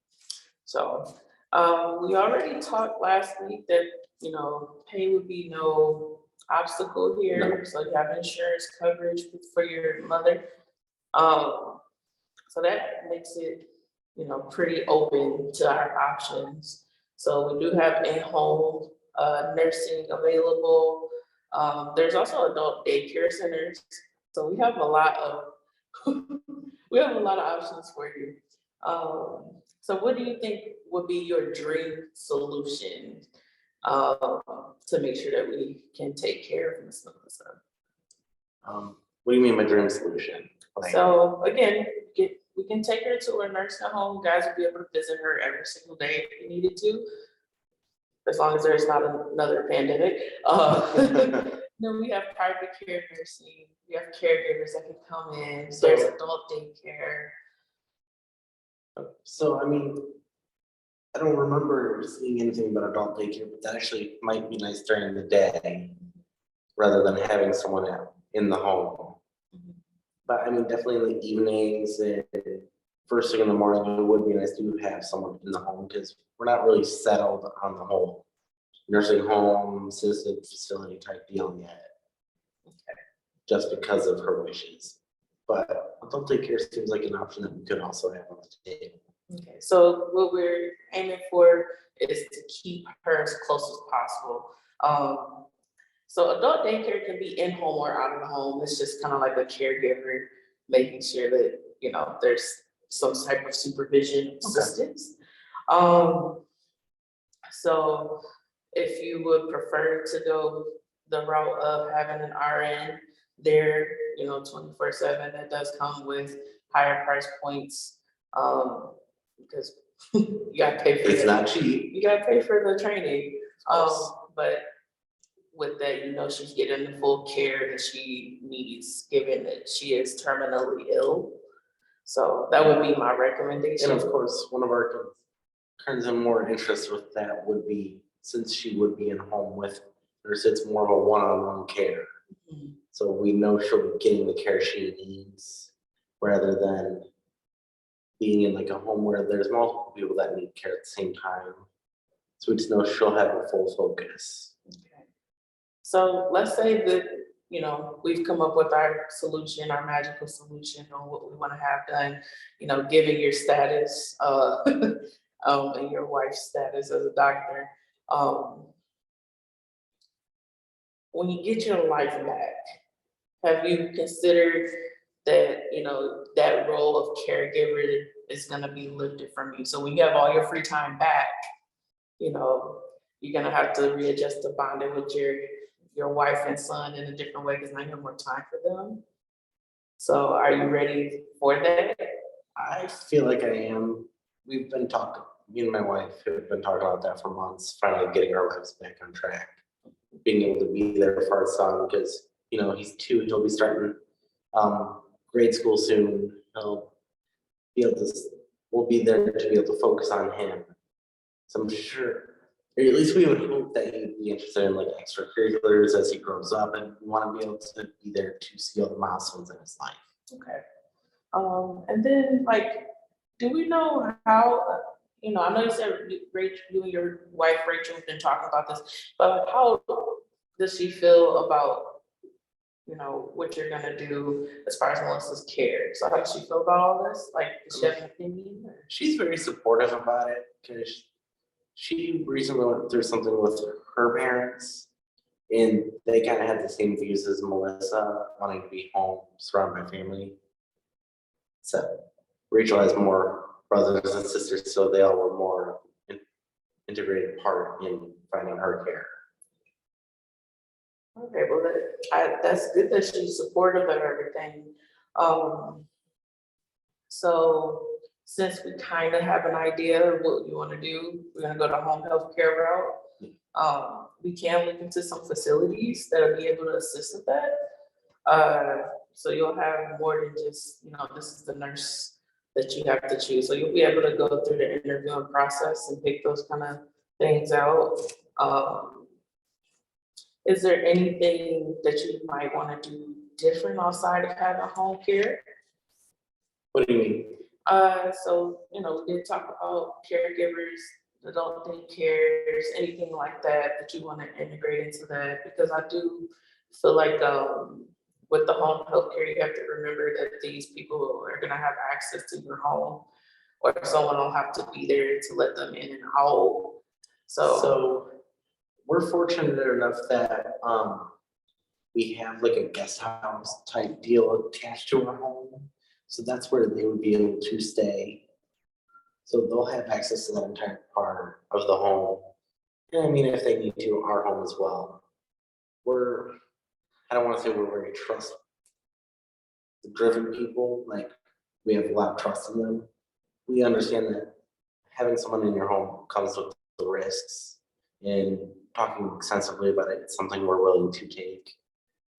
So, we already talked last week that, you know, pay would be no obstacle here, so you have insurance coverage for your mother. So that makes it, you know, pretty open to our options. So we do have in-home, nursing available. There's also adult daycare centers, so we have a lot of, we have a lot of options for you. So what do you think would be your dream solution, to make sure that we can take care of Miss Melissa? What do you mean by dream solution? Like, So again, we can take her to a nursing home. You guys will be able to visit her every single day if you needed to, as long as there's not another pandemic. Then we have private care nursing. We have caregivers that can come in. There's adult daycare. So, I mean, I don't remember seeing anything about adult daycare, but that actually might be nice during the day rather than having someone out in the home. But I mean, definitely in the evenings and first thing in the morning, it would be nice to have someone in the home because we're not really settled on the whole nursing home, assisted facility type deal yet. Just because of her wishes. But adult daycare seems like an option that we could also have on the table. Okay, so what we're aiming for is to keep her as close as possible. So adult daycare can be in home or out of the home. It's just kind of like a caregiver, making sure that, you know, there's some type of supervision assistance. So if you would prefer to go the route of having an RN there, you know, 24/7, that does come with higher price points. Because you gotta pay for It's it. not cheap. You gotta pay for the training. Of course. But with that, you know, she's getting the full care that she needs, given that she is terminally ill. So that would be my recommendation. And of course, one of our concerns and more interest with that would be, since she would be in home with nurse, it's more of a one-on-one care. Mhm. So we know she'll be getting the care she needs rather than being in like a home where there's multiple people that need care at the same time. So we just know she'll have a full focus. Okay. So let's say that, you know, we've come up with our solution, our magical solution on what we want to have done, you know, given your status, and your wife's status as a doctor. When you get your life back, have you considered that, you know, that role of caregiver is gonna be lifted from you? So when you have all your free time back, you know, you're gonna have to readjust the bonding with your wife and son in a different way, because now you have more time for them. So are you ready for that? I feel like I am. We've been talking, me and my wife have been talking about that for months, finally getting our lives back on track. Being able to be there for our son because, you know, he's 2, he'll be starting grade school soon. He'll be able to, we'll be there to be able to focus on him. So I'm sure, or at least we would hope that he'd be interested in like extracurriculars as he grows up, and we want to be able to be there to see all the milestones in his life. Okay. And then like, do we know how, you know, I know you said Rachel, you and your wife Rachel have been talking about this, but how does she feel about, you know, what you're gonna do as far as Melissa's care? So how does she feel about all this? Like, does she have an opinion? Or- She's very supportive about it because she recently went through something with her parents, and they kind of had the same views as Melissa, wanting to be home, surrounded by family. So Rachel has more brothers and sisters, so they all were more integrated part in finding her care. Okay, well, that's good that she's supportive of everything. So since we kind of have an idea of what we want to do, we're gonna go the home health care route. We can look into some facilities that'll be able to assist with that. So you'll have more than just, this is the nurse that you have to choose. So you'll be able to go through the interviewing process and pick those kind of things out. Is there anything that you might want to do different outside of having home care? What do you mean? So, we did talk about caregivers, adult daycares, anything like that you want to integrate into that, because I do feel like, with the home health care, you have to remember that these people are gonna have access to your home, or someone will have to be there to let them in and out. So we're fortunate enough that we have like a guest house type deal attached to our home. So that's where they would be able to stay. So they'll have access to that entire part of the home. And I mean, if they need to, our home as well. I don't want to say we're very trust driven people, like we have a lot of trust in them. We understand that having someone in your home comes with the risks, and talking extensively about it, it's something we're willing to take,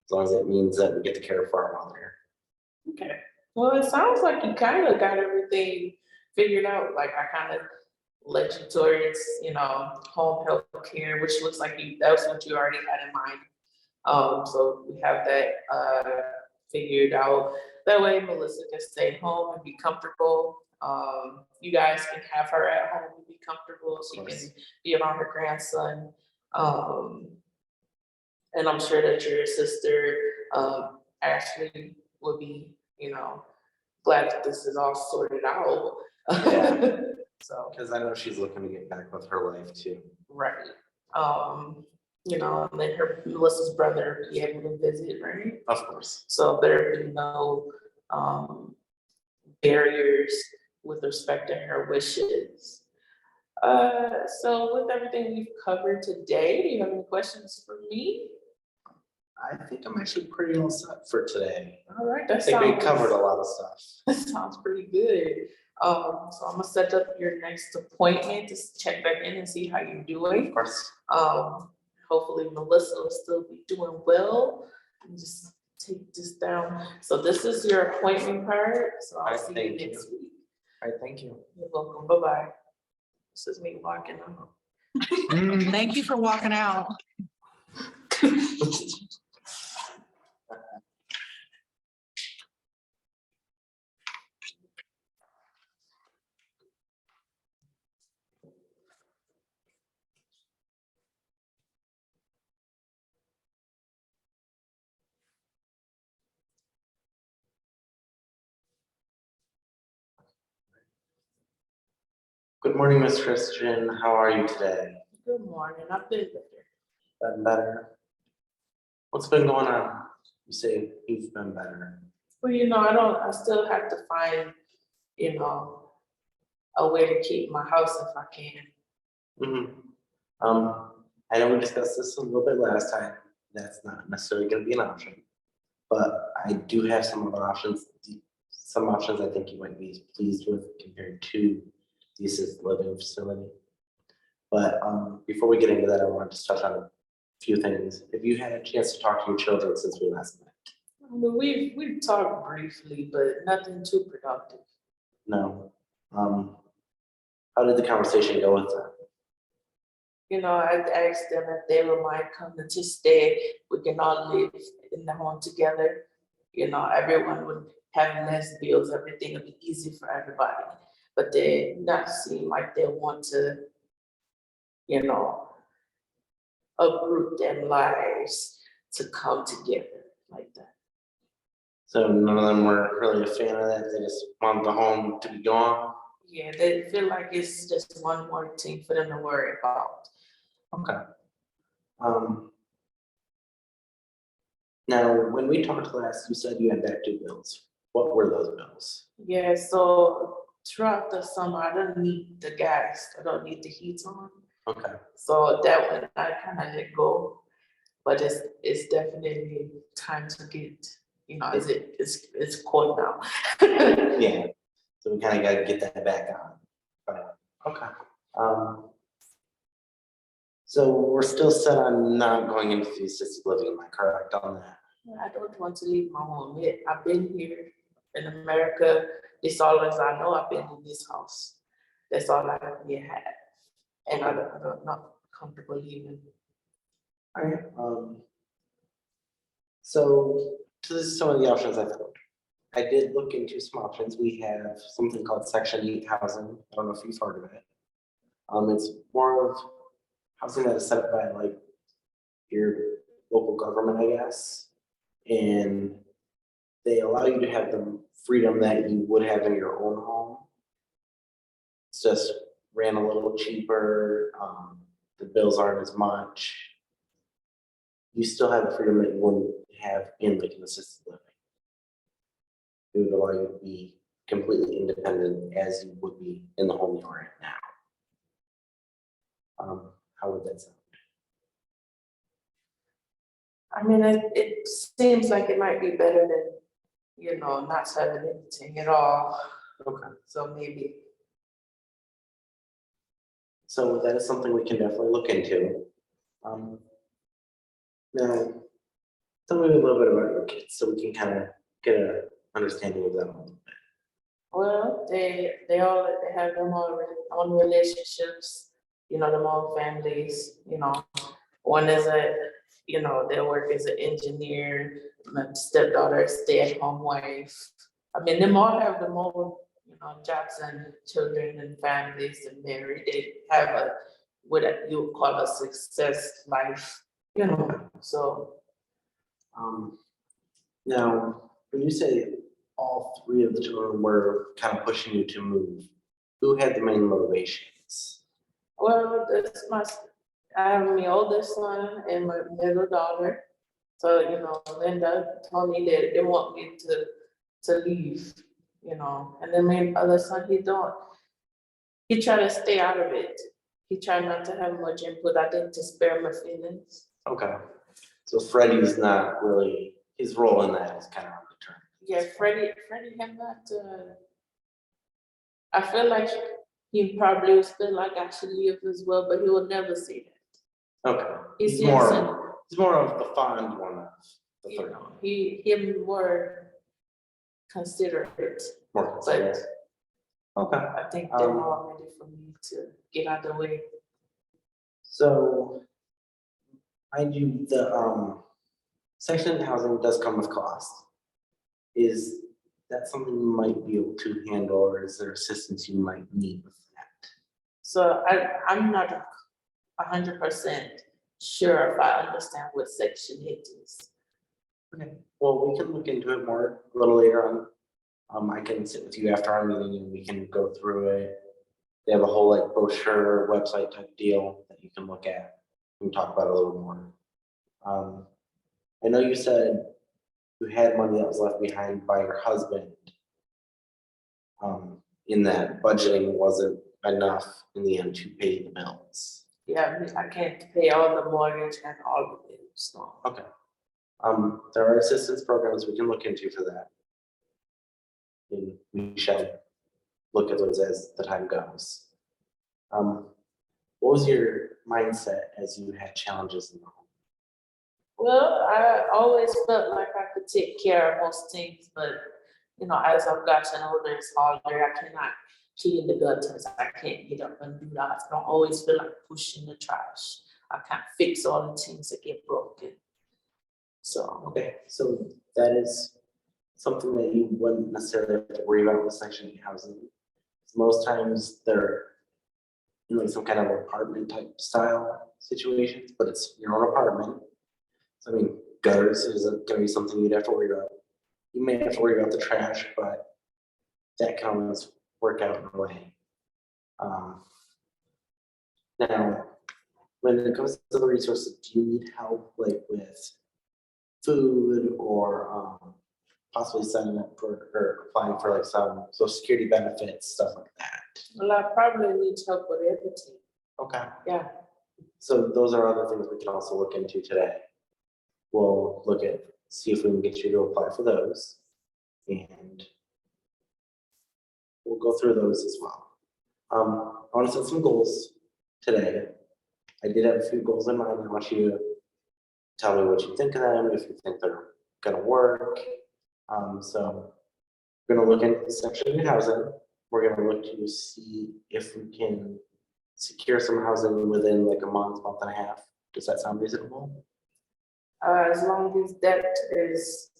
as long as it means that we get to care for our mother. Okay, well, it sounds like you kind of got everything figured out, like I kind of led you towards, home health care, which looks like that's what you already had in mind. So we have that figured out. That way Melissa can stay home and be comfortable. You guys can have her at home and be comfortable. She can be around her grandson. And I'm sure that your sister, Ashley, will be, glad that this is all sorted out. Yeah. So. Because I know she's looking to get back with her life too. Right. And then Melissa's brother be able to visit, right? Of course. So there be no barriers with respect to her wishes. So with everything we've covered today, do you have any questions for me? I think I'm actually pretty all set for today. All right, I think we covered a lot of stuff. That sounds pretty good. So I'm gonna set up your next appointment, just check back in and see how you're doing. Of course. Hopefully Melissa will still be doing well. And just take this down. So this is your appointment card, so I'll see you next week. All right, thank you. You're welcome, bye-bye. This is me walking out. Thank you for walking out. Good morning, Ms. Christian. How are you today? Good morning, I've been better. Been better? What's been going on? You say you've been better. Well, I still have to find, a way to keep my house if I can. I know we discussed this a little bit last time. That's not necessarily gonna be an option. But I do have some other options. Some options I think you might be pleased with compared to the assisted living facility. But before we get into that, I wanted to touch on a few things. Have you had a chance to talk to your children since we last met? I mean, we've talked briefly, but nothing too productive. No. How did the conversation go with them? I asked them if they would mind coming to stay. We can all live in the home together. Everyone would have less bills, everything would be easy for everybody. But they not seem like they want to, uproot their lives to come together like that. So none of them were really a fan of that. They just want the home to be gone. Yeah, they feel like it's just one more thing for them to worry about. Okay. Now, when we talked last, you said you had back due bills. What were those bills? Yeah, so throughout the summer, I don't need the gas, I don't need the heat on. Okay. So that one I kind of let go, but it's definitely time to get, it's cold now. Yeah. So we kind of gotta get that back on. But, okay. So we're still set on not going into the assisted living, am I correct on that? I don't want to leave my home yet. I've been here in America. This all as I know. I've been in this house. That's all I really had. And I'm not comfortable leaving. All right, so this is some of the options I found. I did look into some options. We have something called Section 8 housing. I don't know if you've heard of it. It's more of housing that is set up by like your local government, I guess. And they allow you to have the freedom that you would have in your own home. It's just ran a little cheaper. The bills aren't as much. You still have the freedom that you wouldn't have in like an assisted living. It would allow you to be completely independent as you would be in the home you are in now. How would that sound? I mean, it seems like it might be better than, not having anything at all. Okay. So maybe. So that is something we can definitely look into. Now, tell me a little bit about your kids so we can kind of get an understanding of them a little bit. Well, they have them all own relationships, them own families, One is their work as an engineer, my stepdaughter, stay-at-home wife. I mean, them all have their own, jobs and children and families and married. They have what you would call a success life, so. Now, when you say all three of the children were kind of pushing you to move, who had the main motivations? Well, I have my oldest son and my middle daughter. So, Linda told me that they want me to leave, and then my other son, he tried to stay out of it. He tried not to have much input, I think, to spare my feelings. Okay, so Freddie's not really, his role in that is kind of undetermined. Yeah, Freddie have not, I feel like he probably would feel like I should leave as well, but he will never say that. Okay, He's he's more of the fond one of the third one. He more considerate, More considerate. Okay. I think they're more ready for me to get out of the way. So, mind you, the section housing does come with cost. Is that something you might be able to handle, or is there assistance you might need with that? So I'm not 100% sure if I understand what Section 8 is. Okay, well, we can look into it more a little later on. I can sit with you after our meeting and we can go through it. They have a whole like brochure website type deal that you can look at and talk about it a little more. I know you said you had money that was left behind by your husband. In that budgeting wasn't enough in the end to pay the bills. Yeah, I can't pay all the mortgage and all the bills, no. Okay. There are assistance programs we can look into for that. And we shall look at those as the time goes. What was your mindset as you had challenges in the home? Well, I always felt like I could take care of most things, but as I've gotten older, it's harder. I cannot clean the gutters. I can't get up and do that. I don't always feel like pushing the trash. I can't fix all the things that get broken. So. Okay, so that is something that you wouldn't necessarily have to worry about with Section 8 housing. Most times they're in like some kind of apartment type style situations, but it's your own apartment. So I mean, gutters isn't gonna be something you'd have to worry about. You may have to worry about the trash, but that can always work out in a way. Now, when it comes to the resources, do you need help like with food or possibly signing up for or applying for like some social security benefits, stuff like that? Well, I probably need help with everything. Okay. Yeah. So those are other things we can also look into today. We'll look at, see if we can get you to apply for those. And we'll go through those as well. I want to set some goals today. I did have a few goals in mind. I want you to tell me what you think of them, if you think they're gonna work. So we're gonna look into the section of housing. We're gonna look to see if we can secure some housing within like a month, month and a half. Does that sound reasonable? As long as that is,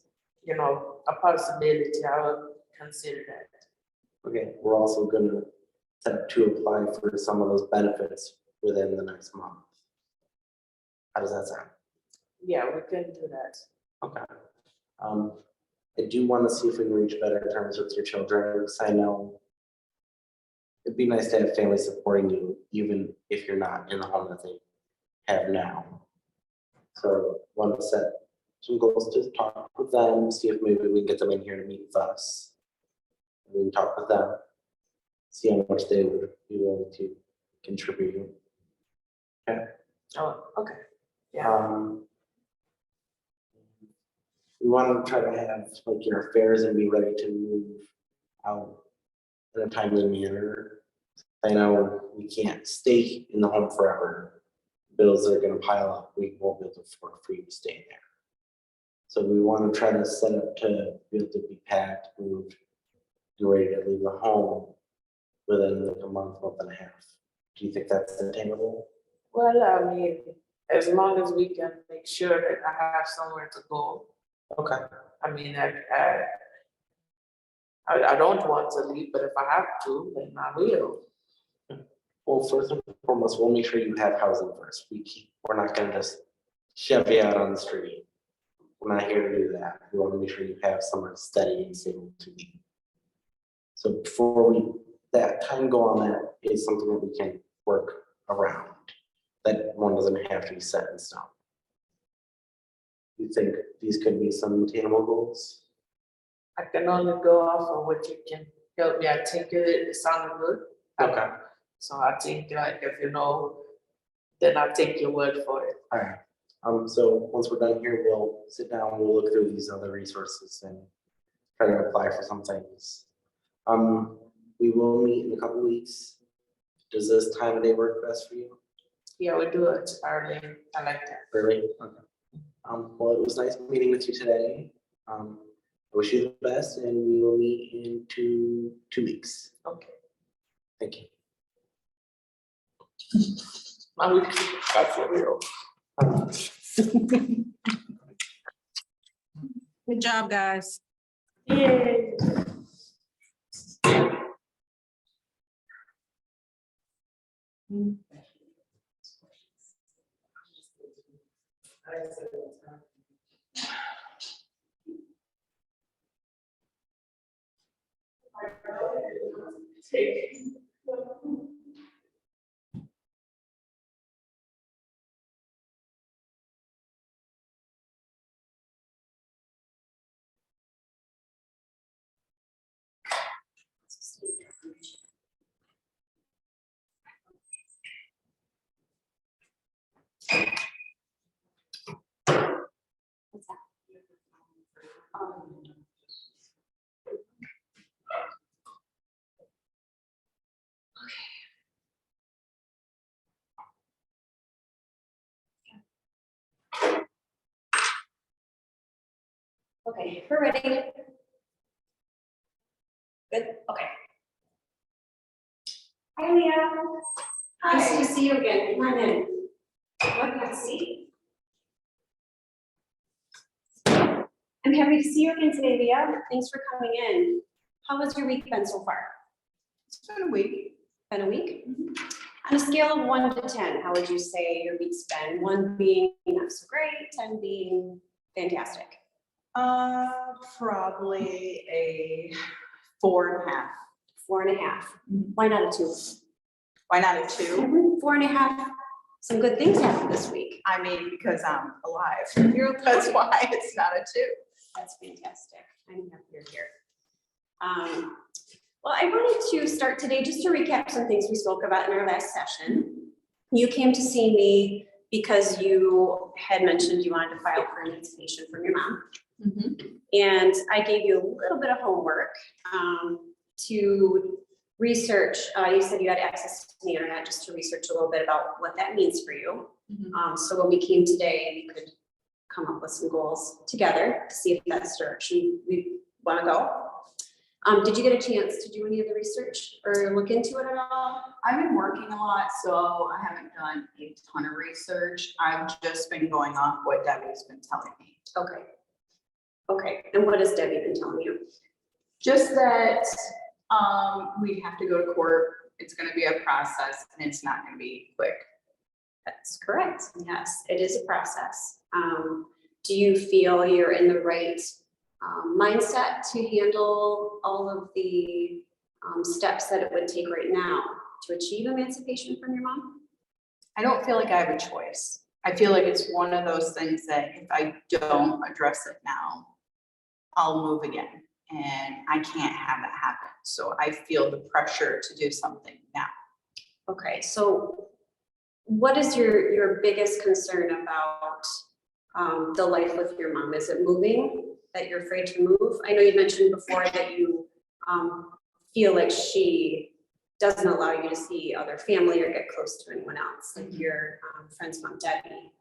a possibility, I would consider that. Okay, we're also gonna set up to apply for some of those benefits within the next month. How does that sound? Yeah, we can do that. Okay. I do want to see if we can reach better terms with your children, because I know it'd be nice to have families supporting you, even if you're not in the home that they have now. So want to set some goals to talk with them, see if maybe we can get them in here to meet with us. We can talk with them, see how much they would be willing to contribute. Oh, okay. Yeah. We want to try to have like your affairs and be ready to move out in a timely manner. I know we can't stay in the home forever. Bills are gonna pile up. We won't be able to afford for you to stay there. So we want to try to set up to be able to be packed, moved, and ready to leave the home within like a month, month and a half. Do you think that's attainable? Well, I mean, as long as we can make sure that I have somewhere to go. Okay. I mean, I don't want to leave, but if I have to, then I will. Well, first and foremost, we'll make sure you have housing first. We're not gonna just shove you out on the street. We're not here to do that. We want to make sure you have somewhere steady and stable to be. So before that time go on, that is something that we can work around. That one doesn't have to be set in stone. You think these could be some attainable goals? I can only go off of what you can help me. I think it sounded good. Okay. So I think like if then I'll take your word for it. All right. So once we're done here, we'll sit down, we'll look through these other resources and try to apply for some things. We will meet in a couple weeks. Does this time of day work best for you? Yeah, we do it early. I like that. Early? Okay. Well, it was nice meeting with you today. I wish you the best and we will meet in two weeks. Okay. Thank you. My week, that's for real. Good job, guys. Yay. Okay, we're ready. Good, okay. Hi, Leah. Nice to see you again. Come on in. What can I see? I'm happy to see you again today, Leah. Thanks for coming in. How has your week been so far? It's been a week. Been a week? On a scale of 1 to 10, how would you say your week's been? 1 being not so great, 10 being fantastic. Probably a 4.5. 4.5. Why not a 2? Why not a 2? 4.5. Some good things happened this week. I mean, because I'm alive. You're okay. That's why it's not a 2. That's fantastic. I'm happy you're here. Well, I wanted to start today just to recap some things we spoke about in our last session. You came to see me because you had mentioned you wanted to file for emancipation from your mom. And I gave you a little bit of homework to research, you said you had access to the internet just to research a little bit about what that means for you. So when we came today, we could come up with some goals together to see if that's the direction we want to go. Did you get a chance to do any of the research or look into it at all? I've been working a lot, so I haven't done a ton of research. I've just been going off what Debbie's been telling me. Okay. Okay, and what has Debbie been telling you? Just that, we'd have to go to court. It's gonna be a process and it's not gonna be quick. That's correct. Yes, it is a process. Do you feel you're in the right mindset to handle all of the steps that it would take right now to achieve emancipation from your mom? I don't feel like I have a choice. I feel like it's one of those things that if I don't address it now, I'll move again, and I can't have that happen. So I feel the pressure to do something now. Okay, so what is your biggest concern about the life with your mom? Is it moving, that you're afraid to move? I know you mentioned before that you feel like she doesn't allow you to see other family or get close to anyone else, like your friend's mom, Debbie.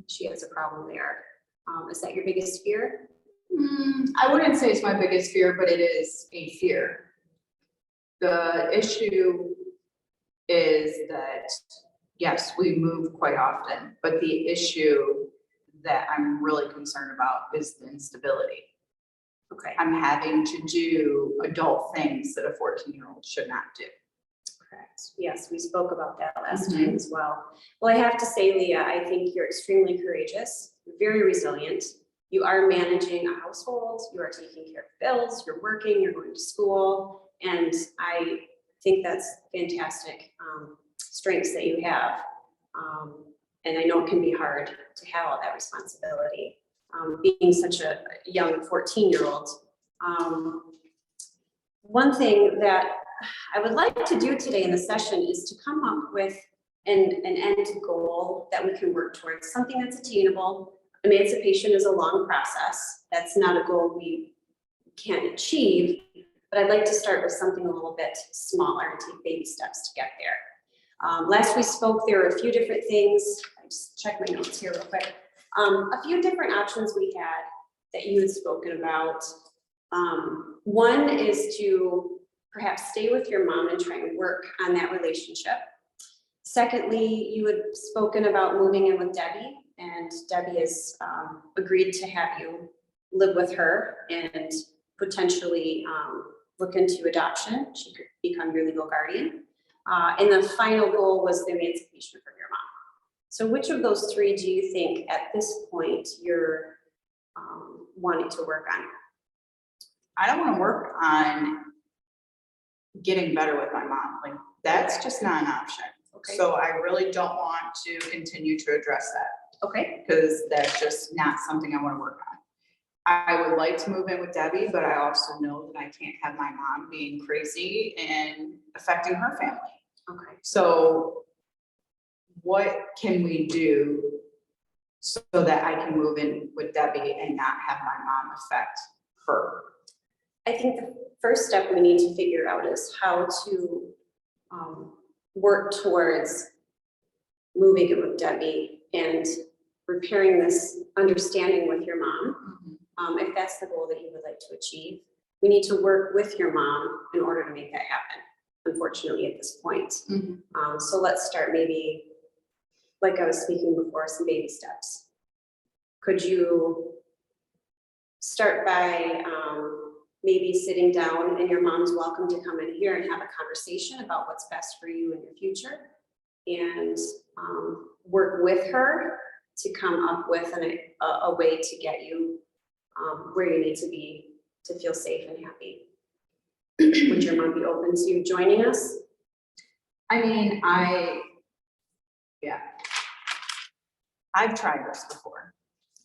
She has a problem there. Is that your biggest fear? I wouldn't say it's my biggest fear, but it is a fear. The issue is that, yes, we move quite often, but the issue that I'm really concerned about is the instability. Okay. I'm having to do adult things that a 14-year-old should not do. Correct. Yes, we spoke about that last time as well. Well, I have to say, Leah, I think you're extremely courageous, very resilient. You are managing a household, you are taking care of bills, you're working, you're going to school, and I think that's fantastic strengths that you have. And I know it can be hard to have all that responsibility. Being such a young 14-year-old. One thing that I would like to do today in the session is to come up with an end goal that we can work towards, something that's attainable. Emancipation is a long process. That's not a goal we can't achieve, but I'd like to start with something a little bit smaller and take baby steps to get there. Last we spoke, there were a few different things. I just check my notes here real quick. A few different options we had that you had spoken about. One is to perhaps stay with your mom and try and work on that relationship. Secondly, you had spoken about moving in with Debbie, and Debbie has agreed to have you live with her and potentially look into adoption. She could become your legal guardian. And the final goal was the emancipation from your mom. So which of those three do you think at this point you're wanting to work on? I don't want to work on getting better with my mom. Like, that's just not an option. Okay. So I really don't want to continue to address that. Okay. Because that's just not something I want to work on. I would like to move in with Debbie, but I also know that I can't have my mom being crazy and affecting her family. Okay. So what can we do so that I can move in with Debbie and not have my mom affect her? I think the first step we need to figure out is how to work towards moving in with Debbie and repairing this understanding with your mom. If that's the goal that you would like to achieve, we need to work with your mom in order to make that happen, unfortunately, at this point. So let's start maybe, like I was speaking before, some baby steps. Could you start by maybe sitting down, and your mom's welcome to come in here and have a conversation about what's best for you in your future, and work with her to come up with a way to get you where you need to be to feel safe and happy. Would your mom be open to you joining us? I mean, I've tried this before.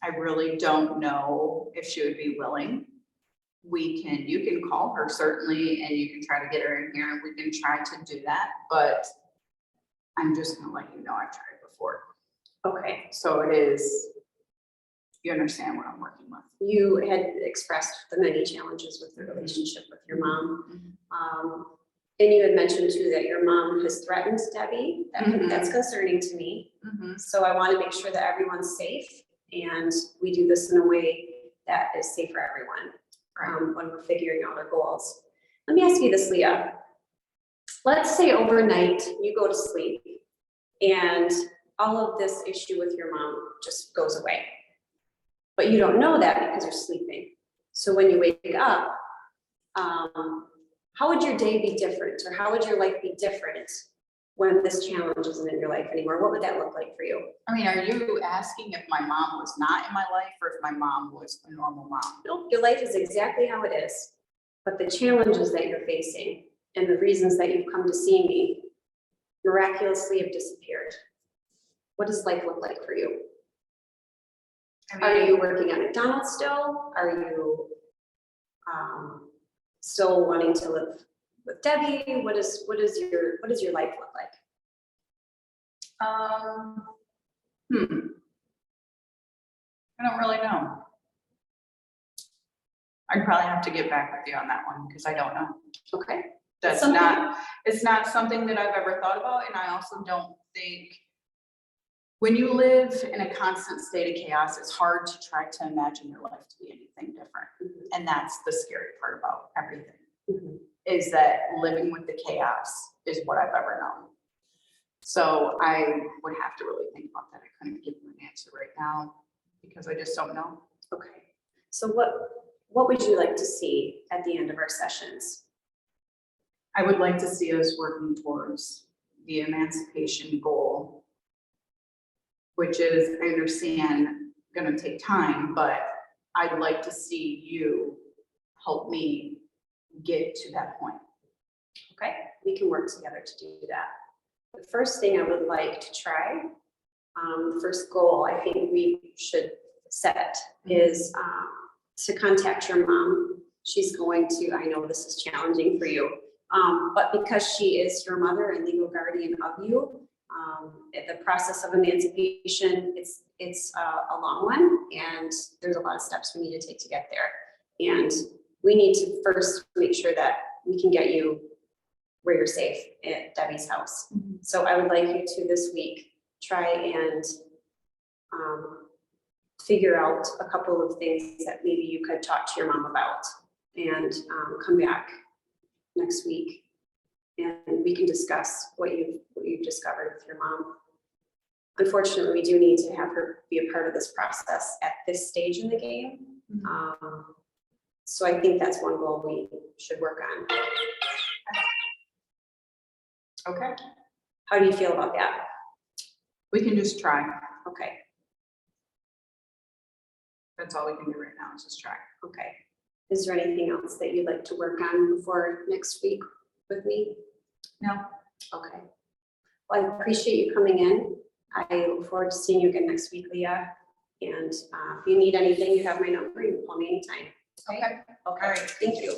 I really don't know if she would be willing. You can call her certainly, and you can try to get her in here, and we can try to do that, but I'm just gonna let you know I've tried before. Okay. So it is you understand what I'm working with. You had expressed the many challenges with the relationship with your mom. And you had mentioned too that your mom has threatened Debbie. That's concerning to me. So I want to make sure that everyone's safe and we do this in a way that is safe for everyone when we're figuring out our goals. Let me ask you this, Leah. Let's say overnight you go to sleep and all of this issue with your mom just goes away. But you don't know that because you're sleeping. So when you wake up, how would your day be different, or how would your life be different when this challenge isn't in your life anymore? What would that look like for you? I mean, are you asking if my mom was not in my life or if my mom was a normal mom? Nope, your life is exactly how it is, but the challenges that you're facing and the reasons that you've come to see me miraculously have disappeared. What does life look like for you? Are you working at McDonald's still? Are you still wanting to live with Debbie? What does your life look like? I don't really know. I'd probably have to get back with you on that one because I don't know. Okay. It's not something that I've ever thought about, and I also don't think, when you live in a constant state of chaos, it's hard to try to imagine your life to be anything different. And that's the scary part about everything, is that living with the chaos is what I've ever known. So I would have to really think about that. I couldn't give you an answer right now because I just don't know. Okay. So what would you like to see at the end of our sessions? I would like to see us working towards the emancipation goal, which is, I understand, gonna take time, but I'd like to see you help me get to that point. Okay, we can work together to do that. The first thing I would like to try, the first goal I think we should set is to contact your mom. She's going to, I know this is challenging for you, but because she is your mother and legal guardian of you, the process of emancipation, it's a long one, and there's a lot of steps we need to take to get there. And we need to first make sure that we can get you where you're safe at Debbie's house. So I would like you to this week try and figure out a couple of things that maybe you could talk to your mom about, and come back next week and we can discuss what you've discovered with your mom. Unfortunately, we do need to have her be a part of this process at this stage in the game. So I think that's one goal we should work on. Okay. How do you feel about that? We can just try. Okay, That's all we can do right now, is just try. okay. Is there anything else that you'd like to work on before next week with me? No. Okay. Well, I appreciate you coming in. I look forward to seeing you again next week, Leah. And if you need anything, you have my number. You can call me anytime. Okay. Okay. All right. Thank you.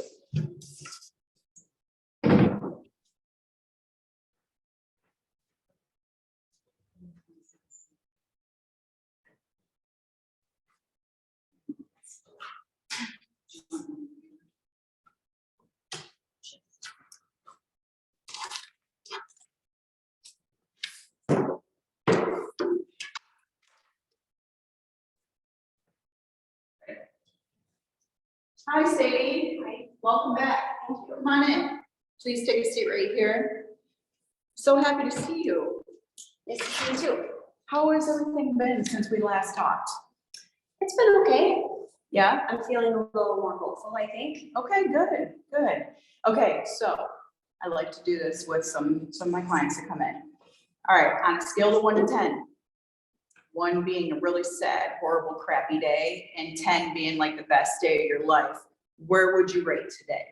Hi, Sadie. Hi. Welcome back. Come on in. Please take a seat right here. So happy to see you. Nice to see you too. How has everything been since we last talked? It's been okay. Yeah? I'm feeling a little more hopeful, I think. Okay, good, good. Okay, so I like to do this with some of my clients that come in. All right, on a scale of 1 to 10, 1 being a really sad, horrible, crappy day, and 10 being like the best day of your life, where would you rate today?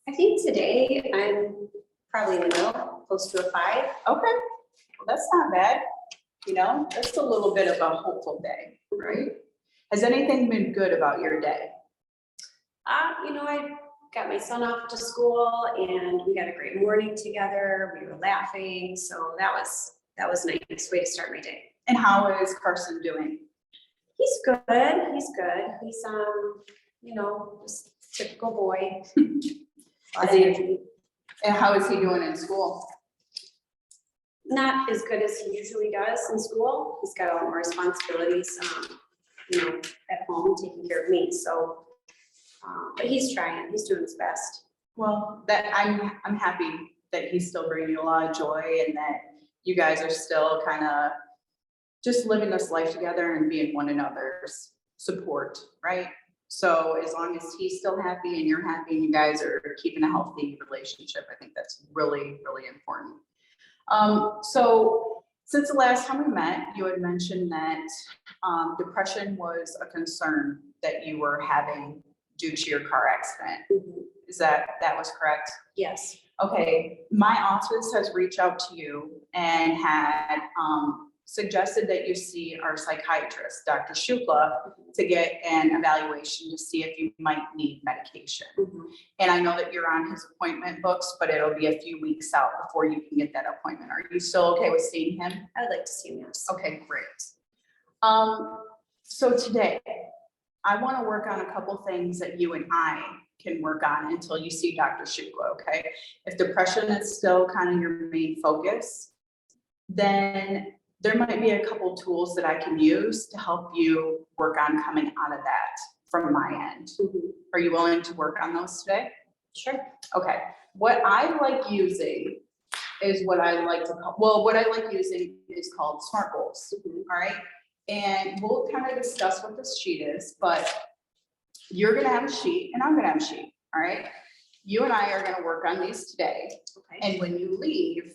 I think today I'm probably in the middle, close to a 5. Okay, well, that's not bad. You know, that's a little bit of a hopeful day, right? Has anything been good about your day? I got my son off to school and we had a great morning together. We were laughing, so that was a nice way to start my day. And how is Carson doing? good, he's good. He's, you know, just typical boy. Lot of energy. And how is he doing in school? Not as good as he usually does in school. He's got a lot more responsibilities, you know, at home, taking care of me, so. But he's trying, he's doing his best. Well, that I'm happy that he's still bringing you a lot of joy and that you guys are still kind of just living this life together and being one another's support, right? So as long as he's still happy and you're happy and you guys are keeping a healthy relationship, I think that's really, really important. So since the last time we met, you had mentioned that depression was a concern that you were having due to your car accident. Is that was correct? Yes. Okay, my office has reached out to you and had suggested that you see our psychiatrist, Dr. Shukla, to get an evaluation to see if you might need medication. And I know that you're on his appointment books, but it'll be a few weeks out before you can get that appointment. Are you still okay with seeing him? I would like to see him, yes. Okay, great. So today, I want to work on a couple things that you and I can work on until you see Dr. Shukla, okay? If depression is still kind of your main focus, then there might be a couple tools that I can use to help you work on coming out of that from my end. Are you willing to work on those today? Sure. Okay, what I like using is what I like to call, well, what I like using is called SMART goals, all right? And we'll kind of discuss what this sheet is, but you're gonna have a sheet and I'm gonna have a sheet, all right? You and I are gonna work on these today. Okay. And when you leave,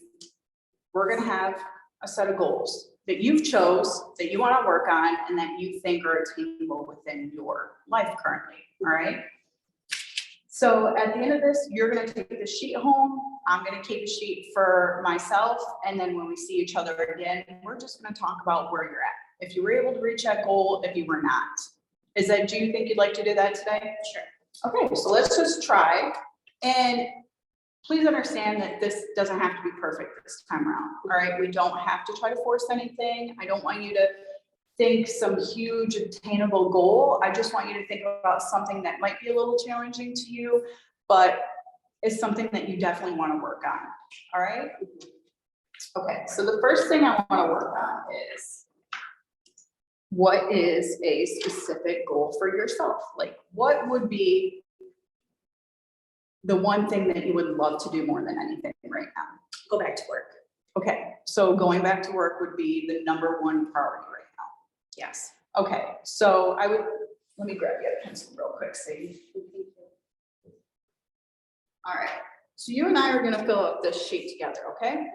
we're gonna have a set of goals that you've chose, that you wanna work on, and that you think are attainable within your life currently, all right? So at the end of this, you're gonna take the sheet home, I'm gonna keep a sheet for myself, and then when we see each other again, we're just gonna talk about where you're at. If you were able to reach that goal, if you were not. Do you think you'd like to do that today? Sure. Okay, so let's just try. And please understand that this doesn't have to be perfect this time around, all right? We don't have to try to force anything. I don't want you to think some huge attainable goal. I just want you to think about something that might be a little challenging to you, but is something that you definitely want to work on, all right? Okay, so the first thing I want to work on is, what is a specific goal for yourself? Like, what would be the one thing that you would love to do more than anything right now? Go back to work. Okay, so going back to work would be the number one priority right now. Yes. Okay, so let me grab you a pencil real quick, Sadie. All right, so you and I are gonna fill out this sheet together, okay?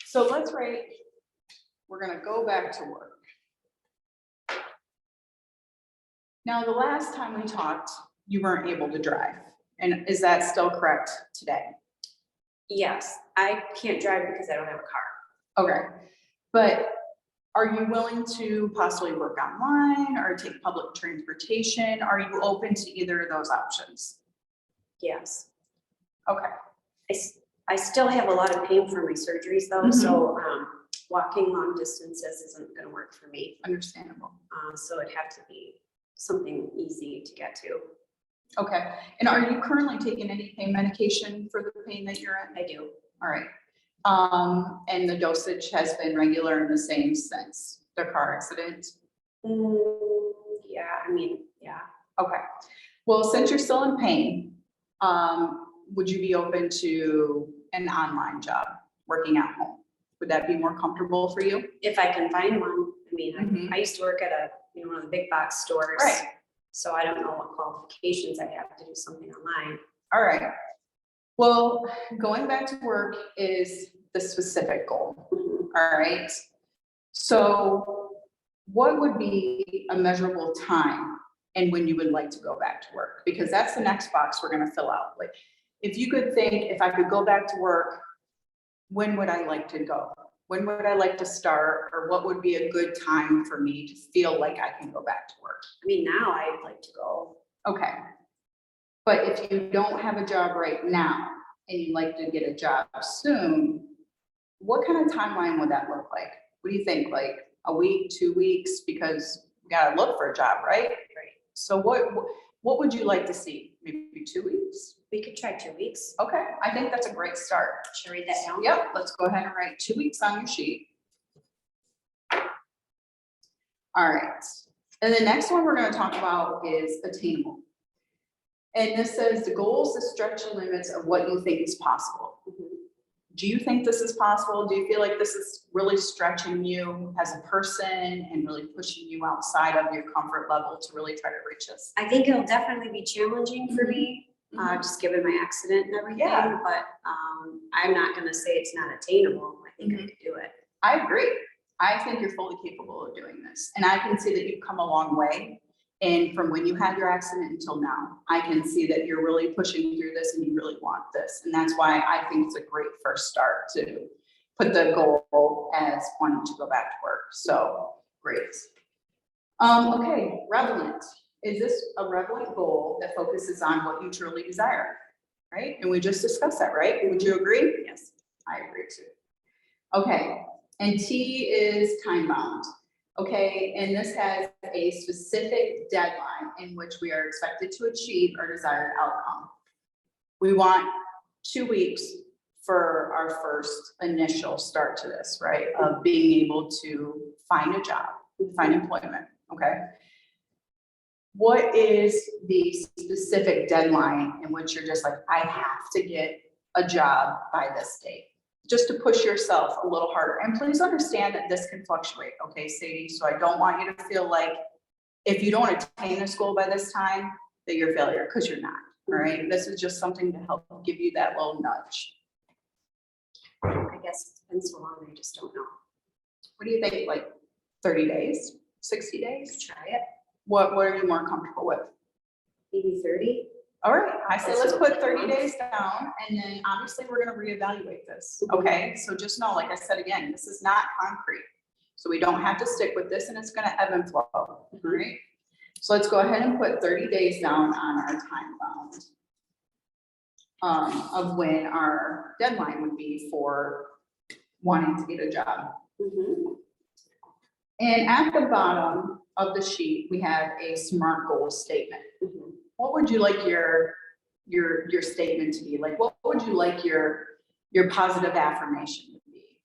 So let's write, we're gonna go back to work. Now, the last time we talked, you weren't able to drive, and is that still correct today? Yes, I can't drive because I don't have a car. Okay, but are you willing to possibly work online or take public transportation? Are you open to either of those options? Yes. Okay, I still have a lot of pain from my surgeries though, so walking long distances isn't gonna work for me. understandable. So it'd have to be something easy to get to. Okay, and are you currently taking any pain medication for the pain that you're in? I do. All right. And the dosage has been regular and the same since the car accident? Yeah, I mean, yeah. Okay, well, since you're still in pain, would you be open to an online job, working at home? Would that be more comfortable for you? If I can find one. I mean, Mhm. I used to work at one of the big box stores. Right. So I don't know what qualifications I have to do something online. All right. Well, going back to work is the specific goal. All right. So what would be a measurable time and when you would like to go back to work? Because that's the next box we're going to fill out. Like, if you could think, if I could go back to work, when would I like to go? When would I like to start? Or what would be a good time for me to feel like I can go back to work? I mean, now I'd like to go. Okay. But if you don't have a job right now and you'd like to get a job soon, what kind of timeline would that look like? What do you think, like a week, 2 weeks? Because we gotta look for a job, right? Right. So what would you like to see? Maybe 2 weeks? We could try 2 weeks. Okay, I think that's a great start. Should I read that down? Yep, let's go ahead and write 2 weeks on your sheet. All right, and the next one we're gonna talk about is attainable. And this says the goals, the stretch limits of what you think is possible. Do you think this is possible? Do you feel like this is really stretching you as a person and really pushing you outside of your comfort level to really try to reach this? I think it'll definitely be challenging for me, just given my accident and everything, Yeah. but I'm not gonna say it's not attainable. I think I could do it. I agree. I think you're fully capable of doing this. And I can see that you've come a long way. And from when you had your accident until now, I can see that you're really pushing through this and you really want this. And that's why I think it's a great first start to put the goal as wanting to go back to work. So great. Okay, relevant. Is this a relevant goal that focuses on what you truly desire? Right? And we just discussed that, right? Would you agree? Yes. I agree too. Okay, and T is time bound. Okay, and this has a specific deadline in which we are expected to achieve our desired outcome. We want 2 weeks for our first initial start to this, right? Of being able to find a job, find employment, okay? What is the specific deadline in which you're just like, I have to get a job by this date? Just to push yourself a little harder. And please understand that this can fluctuate, okay, Sadie? So I don't want you to feel like if you don't attain this goal by this time, that you're a failure, because you're not, all right? This is just something to help give you that little nudge. I guess it's been so long, I just don't know. What do you think, like 30 days, 60 days? Try it. What are you more comfortable with? Maybe 30? All right, I say let's put 30 days down, and then obviously we're gonna reevaluate this, okay? So just know, like I said again, this is not concrete. So we don't have to stick with this, and it's gonna ebb and flow, all right? So let's go ahead and put 30 days down on our time bound of when our deadline would be for wanting to get a job. And at the bottom of the sheet, we have a SMART goals statement. What would you like your statement to be? Like, what would you like your positive affirmation to be?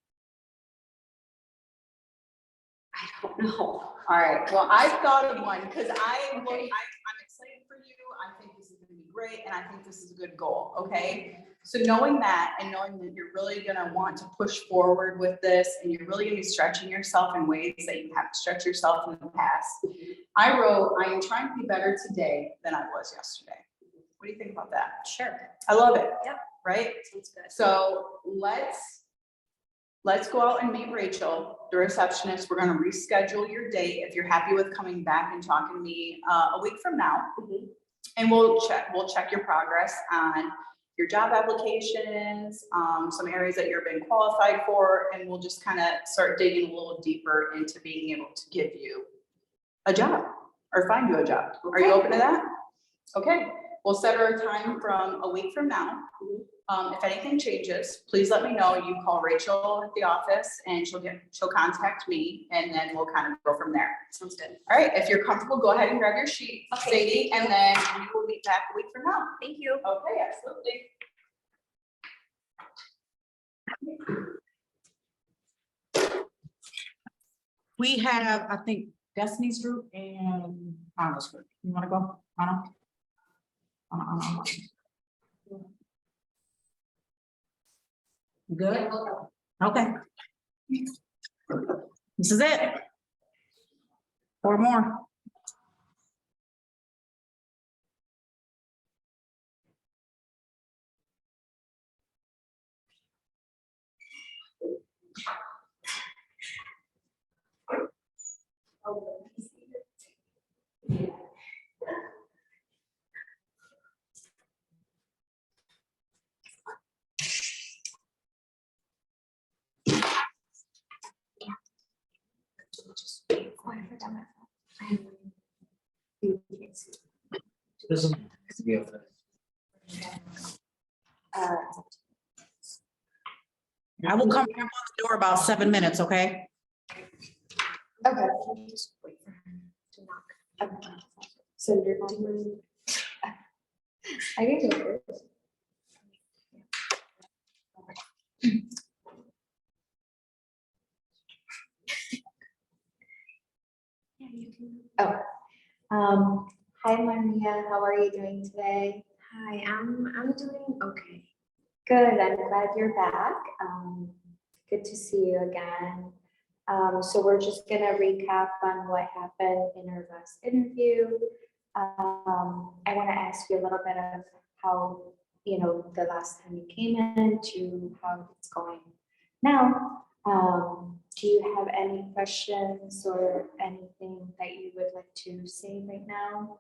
I don't know. All right, well, I've thought of one, because I'm excited for you. I think this is gonna be great, and I think this is a good goal, okay? So knowing that, and knowing that you're really gonna want to push forward with this, and you're really gonna be stretching yourself in ways that you haven't stretched yourself in the past, I wrote, I am trying to be better today than I was yesterday. What do you think about that? Sure. I love it. Yep. Right? Sounds good. So let's go out and meet Rachel, the receptionist. We're gonna reschedule your date if you're happy with coming back and talking to me a week from now. And we'll check your progress on your job applications, some areas that you're being qualified for, and we'll just kind of start digging a little deeper into being able to give you a job or find you a job. Are you open to that? Okay, we'll set our time from a week from now. If anything changes, please let me know. You call Rachel at the office and she'll contact me, and then we'll kind of go from there. Sounds good. All right, if you're comfortable, go ahead and grab your sheet, Okay, Sadie, and then we will meet back a week from now. Thank you. Okay, absolutely. We have, I think, Destiny's group and Anna's group. You wanna go, Anna? Anna. Good? Okay. This is it. 4 more. I will come on the door about 7 minutes, okay? Okay. Senator Thomas. I can go first. Yeah, you can. Hi Maria, how are you doing today? Hi, I'm doing okay. Good, I'm glad you're back. Good to see you again. So we're just gonna recap on what happened in our last interview. I wanna ask you a little bit of how, the last time you came in to how it's going now. Do you have any questions or anything that you would like to say right now?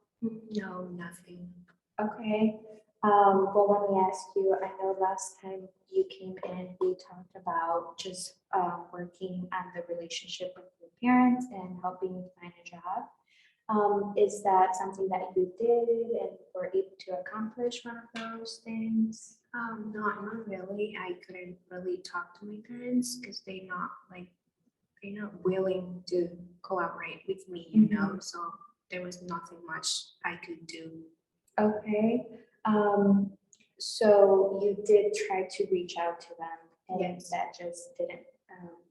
No, nothing. Okay, well, let me ask you, I know last time you came in, we talked about just working on the relationship with your parents and helping you find a job. Is that something that you did and were able to accomplish one of those things? Not really. I couldn't really talk to my parents because they're not willing to cooperate with me, so there was nothing much I could do. Okay, so you did try to reach out to them and Yes. that just didn't,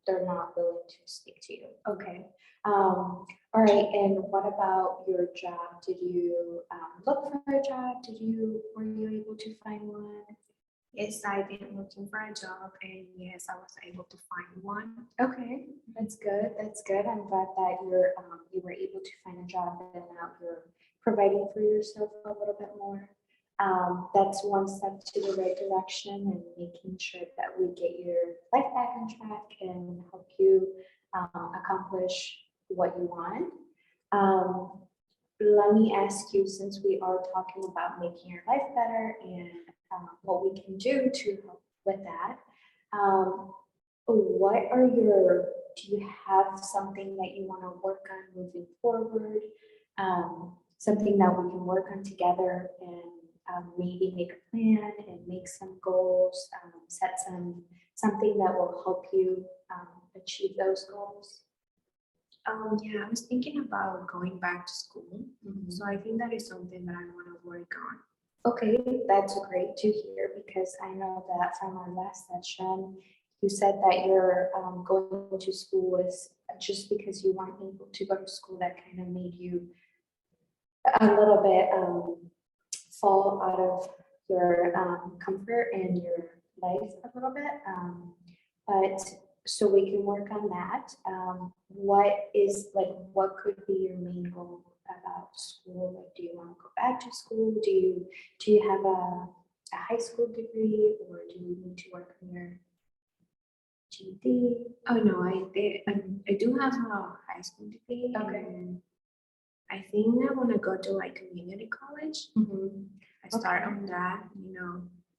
they're not willing to speak to you. Okay. All right, and what about your job? Did you look for a job? Were you able to find one? Yes, I've been looking for a job and yes, I was able to find one. Okay, that's good. That's good. I'm glad that you were able to find a job and now you're providing for yourself a little bit more. That's one step to the right direction and making sure that we get your life back on track and help you accomplish what you want. Let me ask you, since we are talking about making your life better and what we can do to help with that, do you have something that you want to work on moving forward? Something that we can work on together and maybe make a plan and make some goals, set something that will help you achieve those goals? Yeah, I was thinking about going back to school. So I think that is something that I want to work on. Okay, that's great to hear because I know that from our last session, you said that you're going to school was just because you weren't able to go to school that kind of made you a little bit fall out of your comfort and your life a little bit. But so we can work on that. What could be your main goal about school? Like, do you want to go back to school? Do you have a high school degree or do you need to work on your GED? Oh, no, I do have a high school degree. Okay. And I think I want to go to community college. I start on that,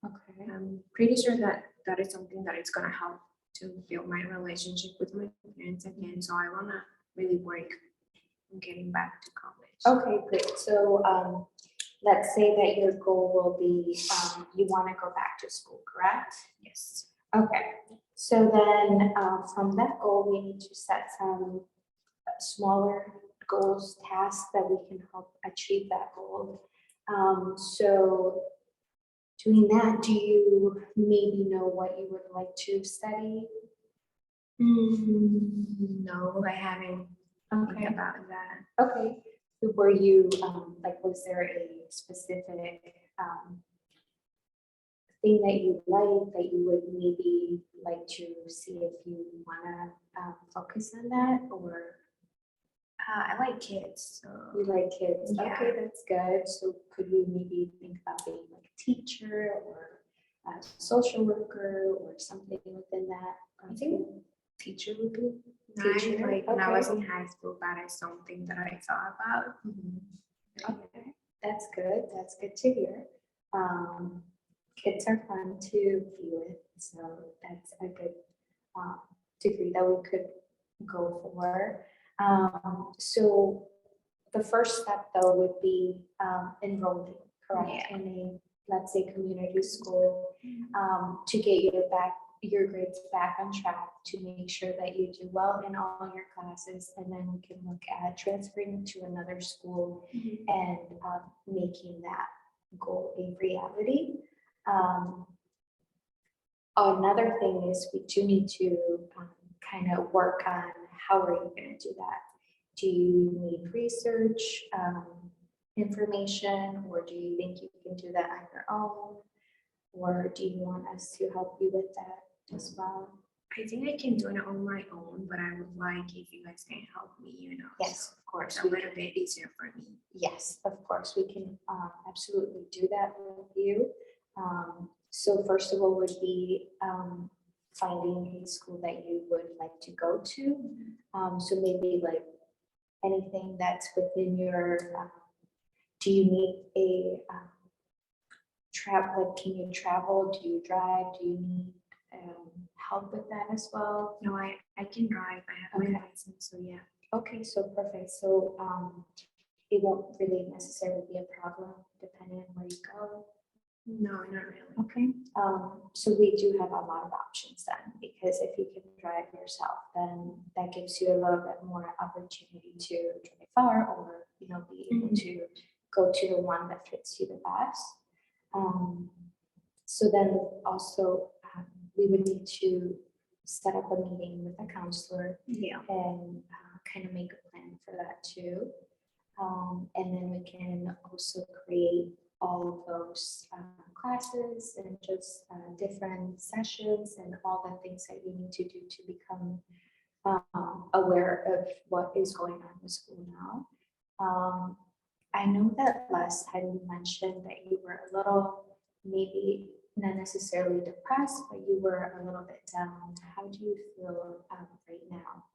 Okay. I'm pretty sure that that is something that is going to help to build my relationship with my parents again. So I want to really work on getting back to college. Okay, great. So let's say that your goal will be you want to go back to school, correct? Yes. Okay. So then from that goal, we need to set some smaller goals, tasks that we can help achieve that goal. So doing that, do you maybe know what you would like to study? No, I haven't think about that. Okay. Were you was there a specific thing that you like that you would maybe like to see if you wanna focus on that or? I like kids. So you like kids. Yeah. Okay, that's good. So could we maybe think about being like a teacher or a social worker or something within that? I think teacher would be nice. Like when I was in high school, that is something that I thought about. Okay, that's good. That's good to hear. Kids are fun to be with, so that's a good degree that we could go for. So the first step though would be enrolling, correct? In a, let's say, community school to get you back your grades back on track to make sure that you do well in all your classes, and then we can look at transferring to another school and making that goal a reality. Another thing is we do need to kind of work on how are you going to do that. Do you need research information, or do you think you can do that on your own? Or do you want us to help you with that as well? I think I can do it on my own, but I would like if you guys can help me, you know. Yes, of course. It's a little bit easier for me. Yes, of course, we can absolutely do that with you. So first of all would be finding a school that you would like to go to. So maybe like anything that's within your, do you need a travel, like can you travel, do you drive, do you need help with that as well? No, I can drive. I have my Okay. license, so yeah. Okay, so perfect. So it won't really necessarily be a problem depending on where you go. No, not really. Okay, so we do have a lot of options then, because if you can drive yourself, then that gives you a little bit more opportunity to drive far, or, you know, be able to go to the one that fits you the best. So then also, we would need to set up a meeting with a counselor Yeah. and kind of make a plan for that too. And then we can also create all of those classes and just different sessions and all the things that you need to do to become aware of what is going on in the school now. I know that last time you mentioned that you were a little, maybe not necessarily depressed, but you were a little bit down. How do you feel right now?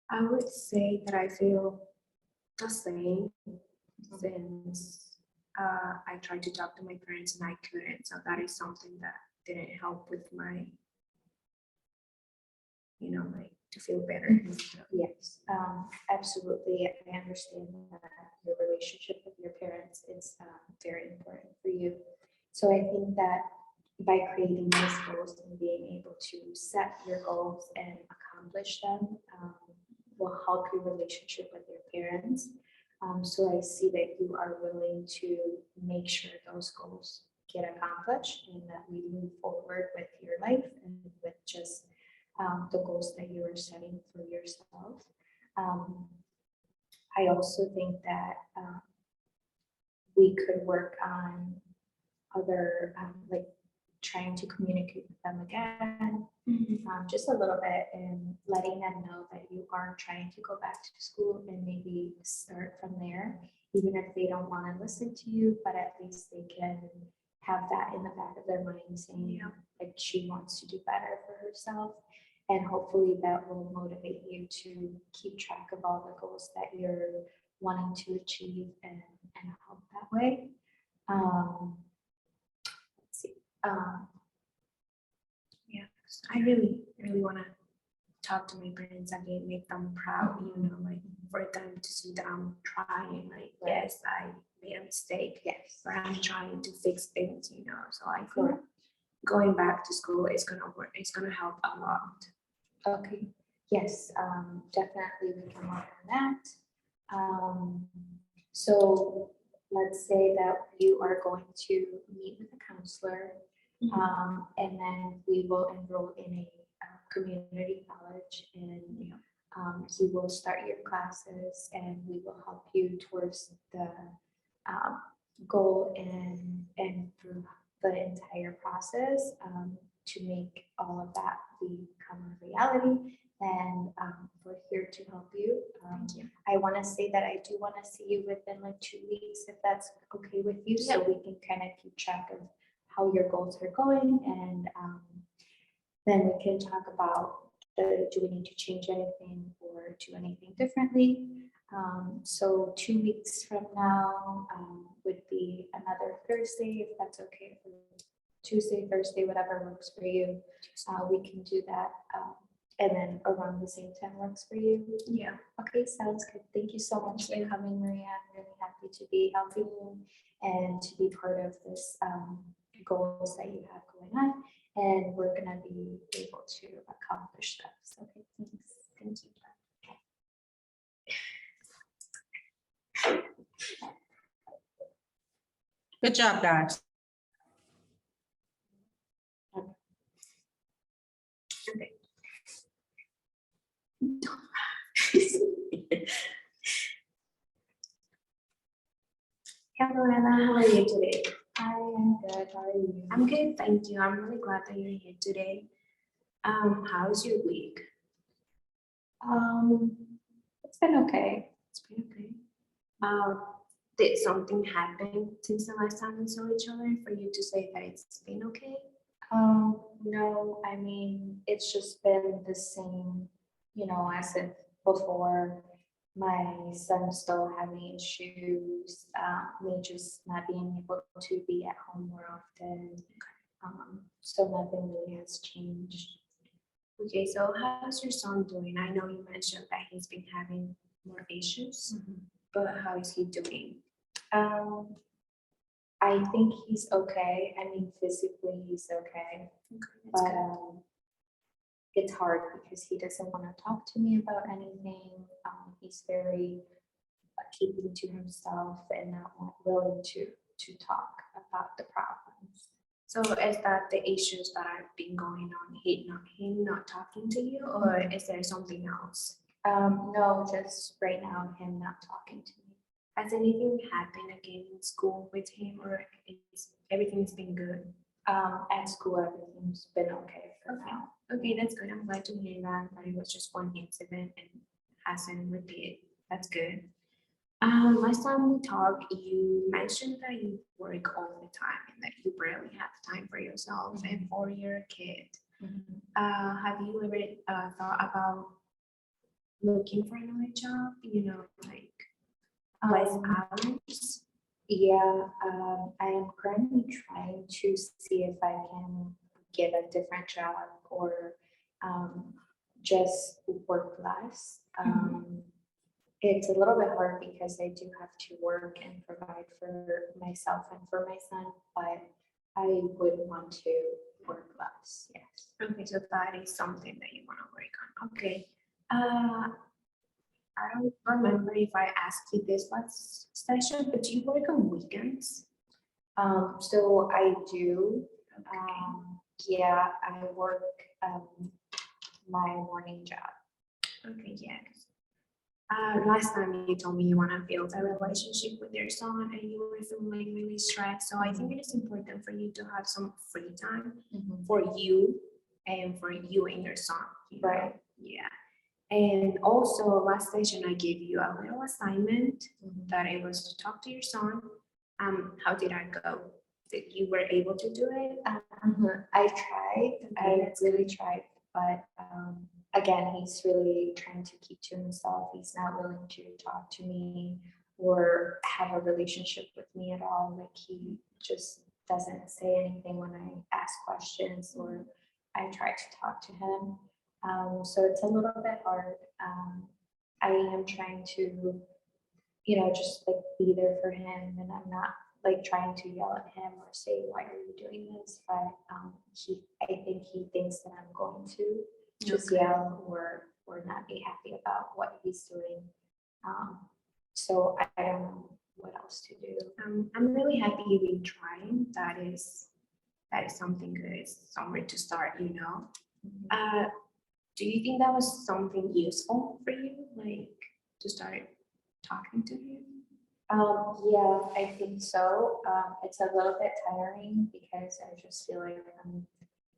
I would say that I feel the same since I tried to talk to my parents and I couldn't. So that is something that didn't help with my, you know, like to feel better. Yes, absolutely. I understand that your relationship with your parents is very important for you. So I think that by creating these goals and being able to set your goals and accomplish them will help your relationship with your parents. So I see that you are willing to make sure those goals get accomplished and that we move forward with your life and with just the goals that you are setting for yourself. I also think that we could work on other, like trying to communicate with them again, just a little bit, and letting them know that you are trying to go back to school and maybe start from there, even if they don't want to listen to you, but at least they can have that in the back of their mind saying, like, she wants to do better for herself. And hopefully that will motivate you to keep track of all the goals that you're wanting to achieve and help that way. Let's see. Yeah, I really want to talk to my parents again, make them proud, you know, like for them to see that I'm trying, like, yes, I made a mistake, Yes. but I'm trying to fix things, you know, so I feel going back to school is gonna work, it's gonna help a lot. Okay, yes, definitely we can work on that. So let's say that you are going to meet with a counselor, and then we will enroll in a community college, and you will start your classes and we will help you towards the goal and through the entire process to make all of that become a reality. And we're here to help you. I want to say that I do want to see you within like 2 weeks, if that's okay with you, so we can kind of keep track of how your goals are going, and then we can talk about do we need to change anything or do anything differently. So 2 weeks from now would be another Thursday, if that's okay for you. Tuesday, Thursday, whatever works for you. We can do that. And then around the same time works for you. Yeah. Okay, sounds good. Thank you so much for coming, Maria. I'm really happy to be helping you and to be part of this goals that you have going on, and we're gonna be able to accomplish that. So, okay, thank you. Good job, guys. Hello, Anna, how are you today? I am good, how are you? I'm good, thank you. I'm really glad that you're here today. How's your week? It's been okay. It's been okay. Did something happen since the last time we saw each other for you to say that it's been okay? No, I mean, it's just been the same, as if before. My son still having issues, me just not being able to be at home more often. So nothing really has changed. Okay, so how's your son doing? I know you mentioned that he's been having more issues, but how is he doing? I think he's okay. I mean, physically he's okay, That's but good. it's hard because he doesn't want to talk to me about anything. He's very keeping to himself and not willing to talk about the problems. So is that the issues that have been going on, him not talking to you, or is there something else? No, just right now him not talking to me. Has anything happened again in school with him, or everything's been good? At school everything's been okay for now. Okay, that's good. I'm glad to hear that it was just one incident and hasn't repeated. That's good. Last time we talked, you mentioned that you work all the time and that you barely have time for yourself and for your kid. Have you ever thought about looking for another job? Like less hours? Yeah, I am currently trying to see if I can get a different job or just work less. It's a little bit hard because I do have to work and provide for myself and for my son, but I would want to work less, yes. Okay, so that is something that you want to work on. Okay. I don't remember if I asked you this last session, but do you work on weekends? So I do, Okay. yeah, I work my morning job. Okay, yes. Last time you told me you want to build a relationship with your son and you were feeling really stressed. So I think it is important for you to have some free time for you and for you and your son. Right. Yeah. And also last session I gave you a little assignment that it was to talk to your son. How did that go? Did you were able to do it? I tried, I really tried, but again, he's really trying to keep to himself. He's not willing to talk to me or have a relationship with me at all. Like he just doesn't say anything when I ask questions or I try to talk to him. So it's a little bit hard. I am trying to, just like be there for him, and I'm not like trying to yell at him or say, why are you doing this? But I think he thinks that I'm going to just yell or not be happy about what he's doing. So I don't know what else to do. I'm really happy you've been trying. That is something good. It's somewhere to start, Do you think that was something useful for you, like to start talking to him? Yeah, I think so. It's a little bit tiring because I just feel like I'm,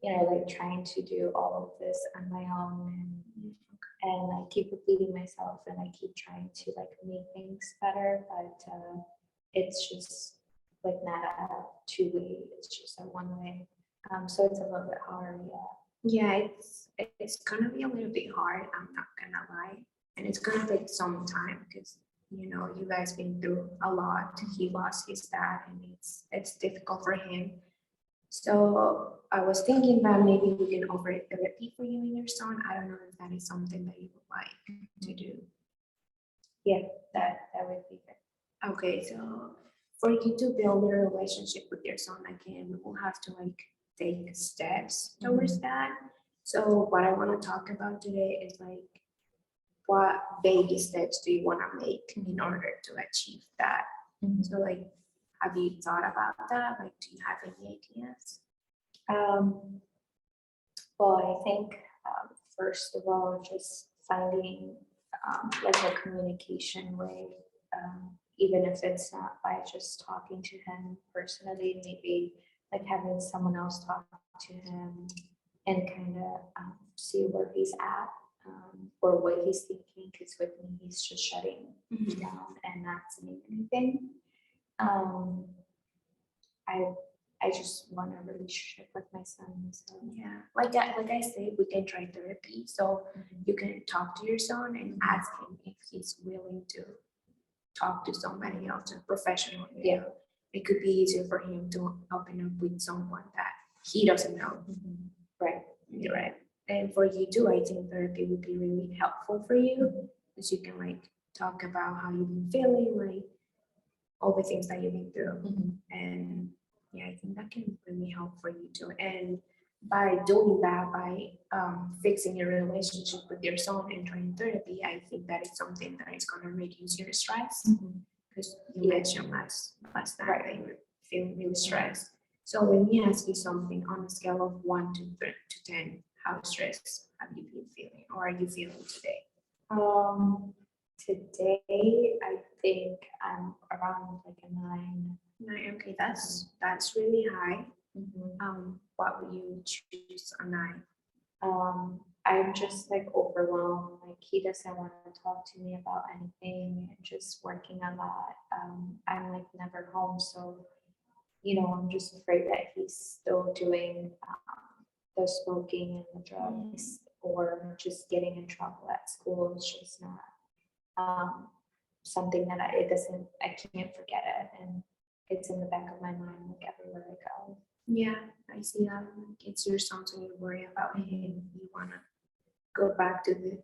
like trying to do all of this on my own, and I keep repeating myself and I keep trying to like make things better, but it's just like not a two-way, it's just a one-way. So it's a little bit hard, yeah. Yeah, it's gonna be a little bit hard, I'm not gonna lie. And it's gonna take some time because you guys been through a lot. He lost his dad and it's difficult for him. So I was thinking that maybe we can offer therapy for you and your son. I don't know if that is something that you would like to do. Yeah, that would be good. Okay, so for you to build a relationship with your son again, we'll have to like take steps towards that. So what I want to talk about today is like, what baby steps do you want to make in order to achieve that? So like, have you thought about that? Like, do you have any ideas? Well, I think, first of all, just finding, like a communication way, even if it's not by just talking to him personally, maybe like having someone else talk to him and kind of, see where he's at, or what he's thinking, because with me, he's just shutting down and not saying anything. I just want a relationship with my son, so. Yeah, like I said, we can try therapy. So you can talk to your son and ask him if he's willing to talk to somebody else, a professional. Yeah. It could be easier for him to open up with someone that he doesn't know. Right. You're right. And for you too, I think therapy would be really helpful for you, because you can like talk about how you've been feeling, like all the things that you've been through. And yeah, I think that can really help for you too. And by doing that, by fixing your relationship with your son and trying therapy, I think that is something that is going to reduce your stress. Because you mentioned last time that you were feeling really stressed. So let me ask you something on a scale of 1 to 10. How stressed have you been feeling, or are you feeling today? Today, I think I'm around like a 9. 9. Okay, that's really high. What would you choose a 9? I'm just like overwhelmed, like he doesn't want to talk to me about anything, and just working a lot. I'm like never home, so, I'm just afraid that he's still doing, the smoking and the drugs, or just getting in trouble at school. It's just not, something that I can't forget it, and it's in the back of my mind, like everywhere I go. Yeah, I see that. Like, it's your son, so you worry about him. You want to go back to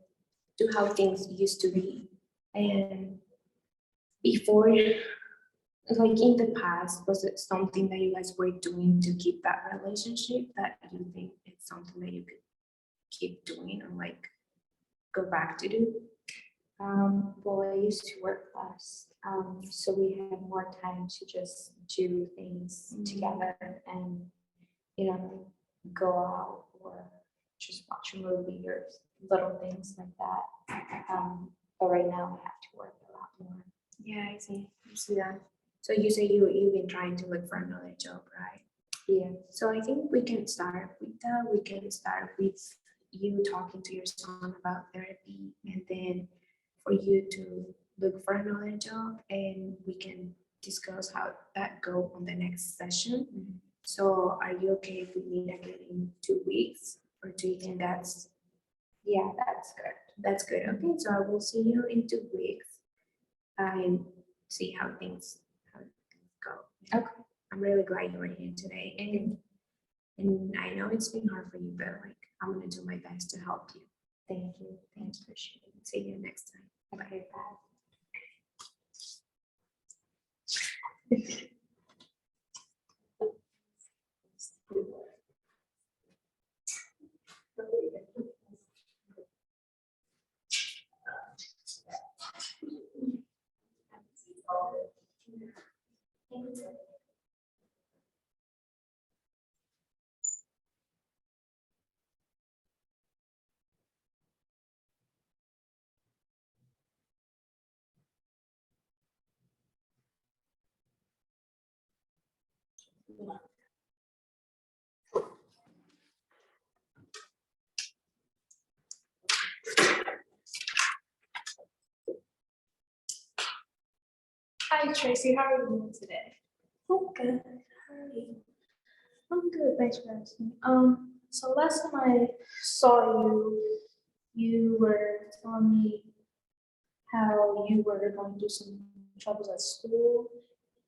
how things used to be. And before, like in the past, was it something that you guys were doing to keep that relationship that you think it's something that you could keep doing or like go back to do? Well, I used to work less, so we had more time to just do things together and, go out or just watch a movie or little things like that. But right now I have to work a lot more. Yeah, I see that. So you say you've been trying to look for another job, right? Yeah. So I think we can start with that. We can start with you talking to your son about therapy, and then for you to look for another job, and we can discuss how that go on the next session. So are you okay if we meet again in 2 weeks, or do you think that's? Yeah, that's good. That's good. Okay, so I will see you in 2 weeks and see how things go. Okay. I'm really glad you were here today, and I know it's been hard for you, but like I'm gonna do my best to help you. Thank you. Thanks for sharing. See you next time. Okay, bye. Hi Tracy, how are you doing today? I'm good. How are you? I'm good, thanks for asking. So last time I saw you, you were telling me how you were going through some troubles at school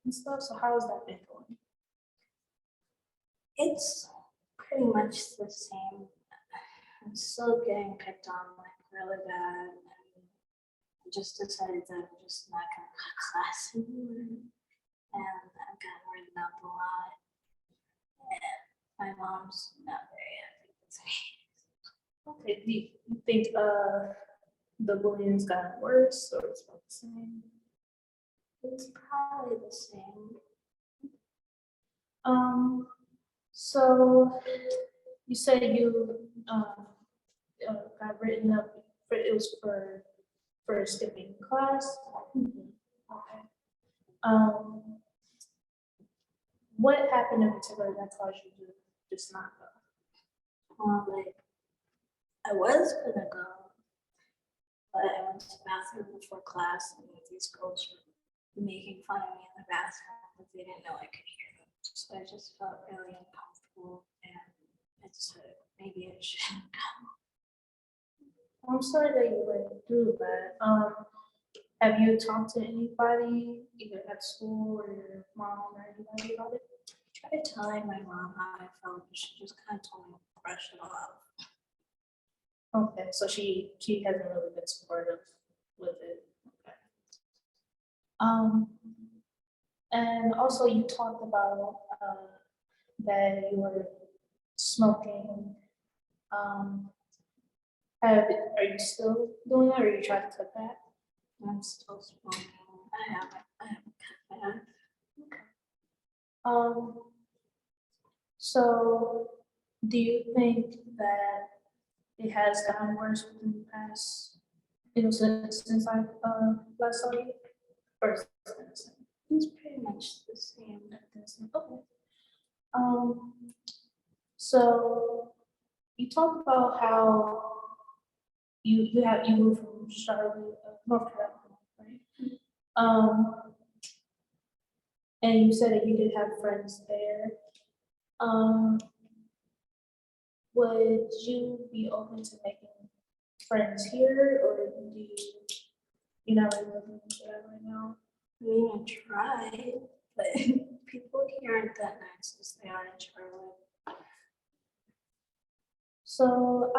and stuff. So how has that been going? It's pretty much the same. I'm still getting picked on like really bad. And I just decided that I'm just not gonna go to class anymore. and I've gotten written up a lot. And my mom's not very happy with me. Okay, do you think the bullying's gotten worse or it's about the same? It's probably the same. So you said you got written up for it was for skipping class. Okay. What happened in particular that caused you to just not go? Like, I was gonna go, but I went to the bathroom before class and these girls were making fun of me in the bathroom because they didn't know I could hear them. So I just felt really uncomfortable and I decided maybe I shouldn't go. I'm sorry that you went through that. Have you talked to anybody, either at school or your mom or anybody about it? I tried telling my mom how I felt, but she just kind of told me to brush it off. Okay, so she hasn't really been supportive with it. Okay. And also you talked about that you were smoking. Are you still doing that, or you trying to cut that? I'm still smoking. I haven't cut that. So do you think that it has gotten worse within the past, since I last saw you? Or is it the same? It's pretty much the same. Okay. So you talked about how you moved from Charlotte, North Carolina, right? And you said that you did have friends there. Would you be open to making friends here, or do you're not really looking into that right now? I mean, I tried, but people here aren't that nice as they are in Charlotte. So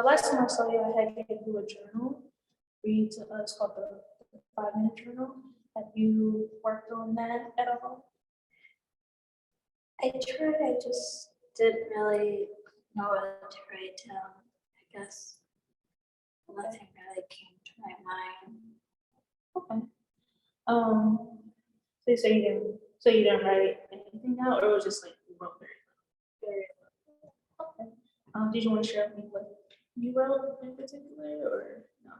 last time I saw you, I had given you a journal. It's called the 5-minute journal. Have you worked on that at all? I tried, I just didn't really know what to write down. I guess nothing really came to my mind. Okay. So you didn't write anything out, or it was just like you wrote very little? Okay. Did you want to share with me what you wrote in particular, or no?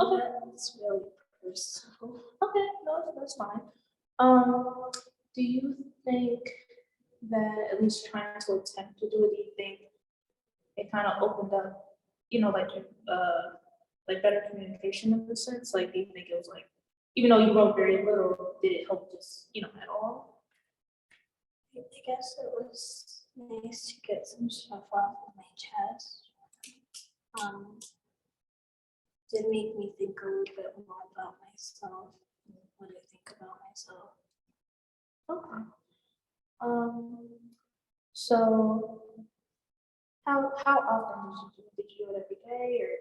Okay. It's really personal. Okay, no, that's fine. Do you think that at least trying to attempt to do it, do you think it kind of opened up, like better communication in the sense? Like, do you think it was like, even though you wrote very little, did it help just, at all? I guess it was nice to get some stuff off of my chest. Did make me think a little bit more about myself and what I think about myself. Okay. So how often did you do it every day, or?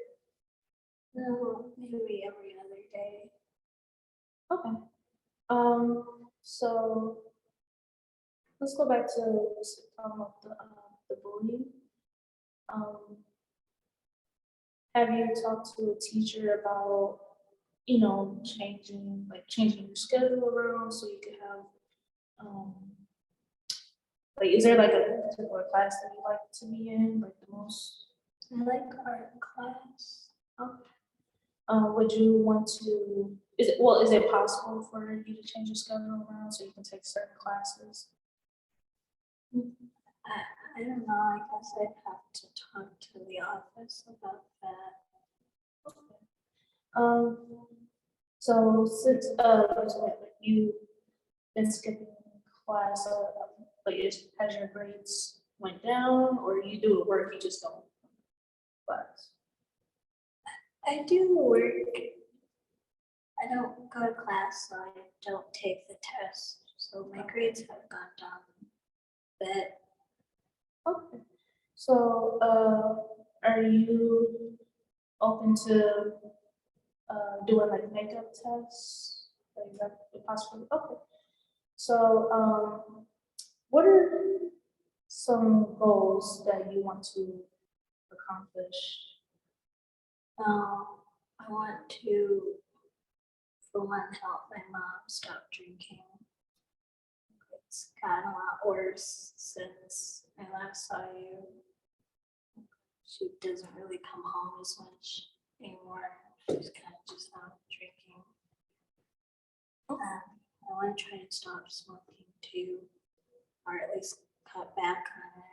No, maybe every other day. Okay. So let's go back to talking about the bullying. Have you talked to a teacher about, changing your schedule around so you could have, is there like a particular class that you like to be in, like the most? I like art class. Would you want to, is it possible for you to change your schedule around so you can take certain classes? I don't know, I guess I'd have to talk to the office about that. So since, you've been skipping class, has your grades went down, or you do work, you just don't class? I do work. I don't go to class, so I don't take the test, so my grades have gone down a bit. Okay, so, are you open to, doing like makeup tests Like that possibly, okay. So, what are some goals that you want to accomplish? I want to, for one, help my mom stop drinking. It's gotten a lot worse since I last saw you. She doesn't really come home as much anymore. She's kind of just out drinking. I want to try and stop smoking too, or at least cut back on it.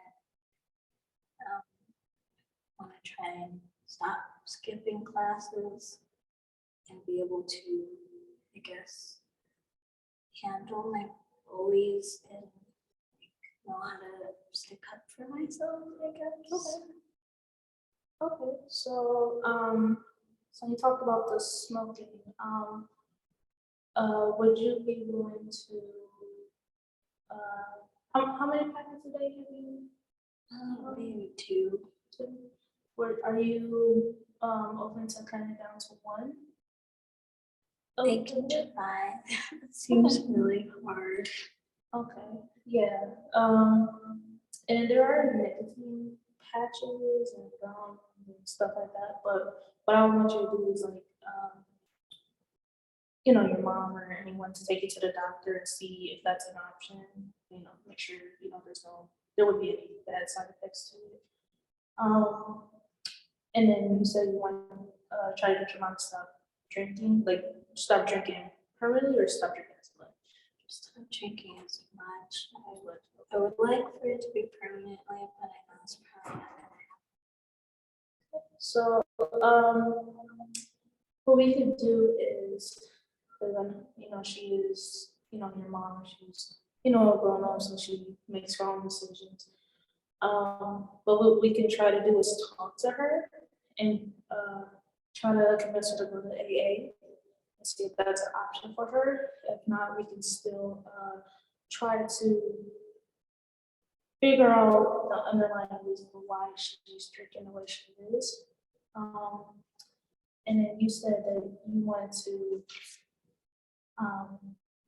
Want to try and stop skipping classes and be able to, I guess, handle my bullies and know how to stick up for myself, I guess. Okay, so, so you talked about the smoking, would you be willing to, how many packets a day have you? Maybe two. Are you, open to cutting it down to one? I can try. It seems really hard. Okay, yeah, and there are nicotine patches and gum and stuff like that, but what I want you to do is like, you know, your mom or anyone to take you to the doctor and see if that's an option, you know, make sure, you know, there would be any bad side effects to it. And then you said you want, try to get your mom to stop drinking, like stop drinking permanently or stop drinking as much? Stop drinking as much. I would like for it to be permanently, but I know it's probably not gonna happen. So, what we could do is, you know, she is, you know, your mom, she's, you know, a grown up, so she makes her own decisions. But what we can try to do is talk to her and, try to convince her to go to AA and see if that's an option for her. If not, we can still, try to figure out the underlying reason for why she's drinking the way she is. And then you said that you wanted to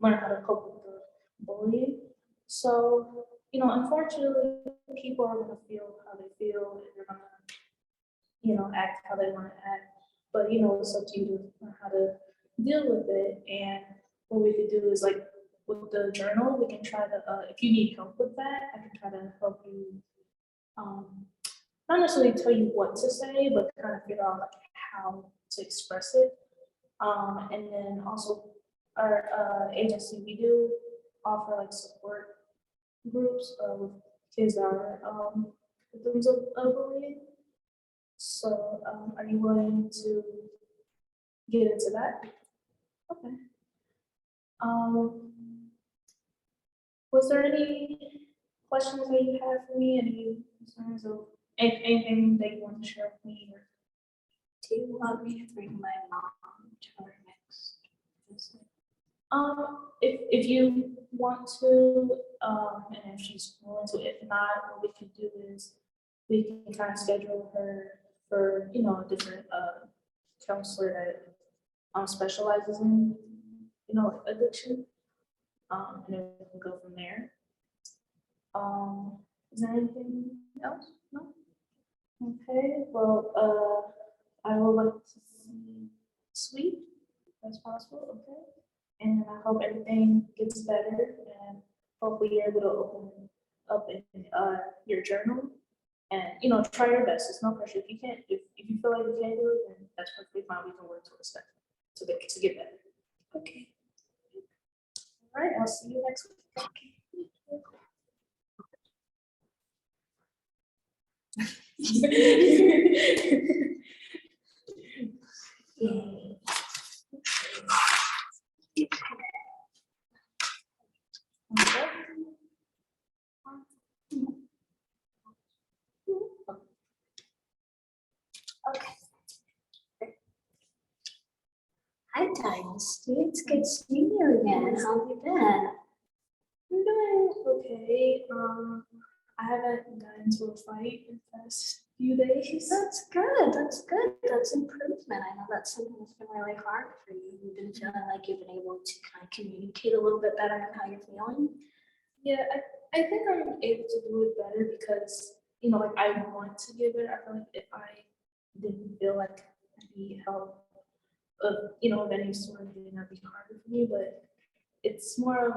learn how to cope with the bullying. So, you know, unfortunately, people are gonna feel how they feel, and they're gonna, you know, act how they wanna act. But, you know, it's up to you to learn how to deal with it. And what we could do is like, with the journal, we can try to, if you need help with that, I can try to help you, not necessarily tell you what to say, but kind of figure out like how to express it. And then also our agency, we do offer like support groups with kids that are victims of bullying. So are you willing to get into that? Okay. Was there any questions that you have for me? Any concerns of anything that you want to share with me? Or Do you want me to bring my mom to our next visit? if you want to, and if she's willing to, if not, what we can do is we can kind of schedule her for, you know, a different counselor that specializes in, you know, addiction. And then we can go from there. Is there anything else? No? Okay, well, I would like to see Sweet as possible, okay? And I hope everything gets better and hopefully you're able to open up in your journal and, you know, try your best. It's no pressure. If you can't, if you feel like you can't do it, then that's perfectly fine. We can work towards that to get better. Okay. All right, I'll see you next week. Yay. Okay. Hi, Dynasty. It's good seeing you again. How have you been? I'm doing okay. I haven't gotten into a fight in the past few days. That's good, that's good, that's improvement. I know that's something that's been really hard for you. You've been feeling like you've been able to kind of communicate a little bit better on how you're feeling. Yeah, I think I'm able to do it better because, you know, like I want to give it. I feel like if I didn't feel like I need help you know, of any sort, then that'd be harder for me, but it's more of,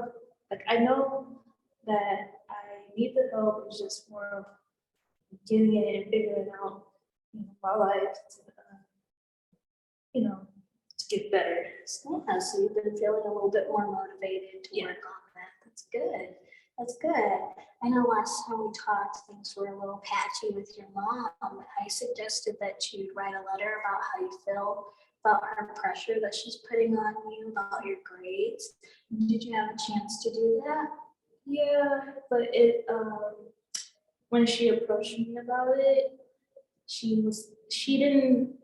like, I know that I need the help, it's just more of getting it and figuring out, you know, my life to, you know, to get better. Yeah, so you've been feeling a little bit more motivated to work on that. That's good. That's good. I know last time we talked, things were a little patchy with your mom. I suggested that you write a letter about how you feel about her pressure that she's putting on you, about your grades. Did you have a chance to do that? Yeah, but it when she approached me about it, she didn't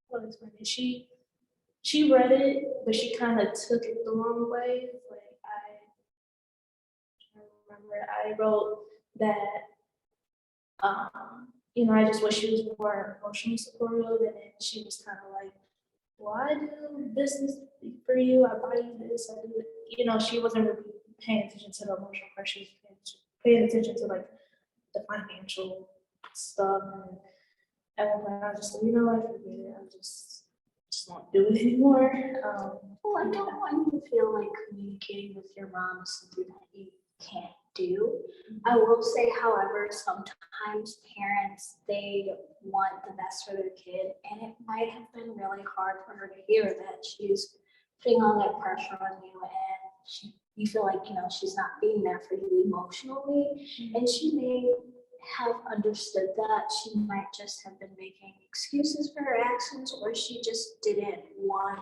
what is my name? She read it, but she kind of took it the wrong way. Like I remember I wrote that you know, I just wish she was more emotionally supportive, and then she was kind of like, well, I do business for you, I buy you this, I do it. You know, she wasn't really paying attention to the emotional pressure, she was paying attention to like the financial stuff. And at one point I was just like, you know, I forget it, I just won't do it anymore. Well, I don't want you to feel like communicating with your mom is something that you can't do. I will say, however, sometimes parents, they want the best for their kid, and it might have been really hard for her to hear that she's putting all that pressure on you, and you feel like, you know, she's not being there for you emotionally, and she may have understood that. She might just have been making excuses for her actions, or she just didn't want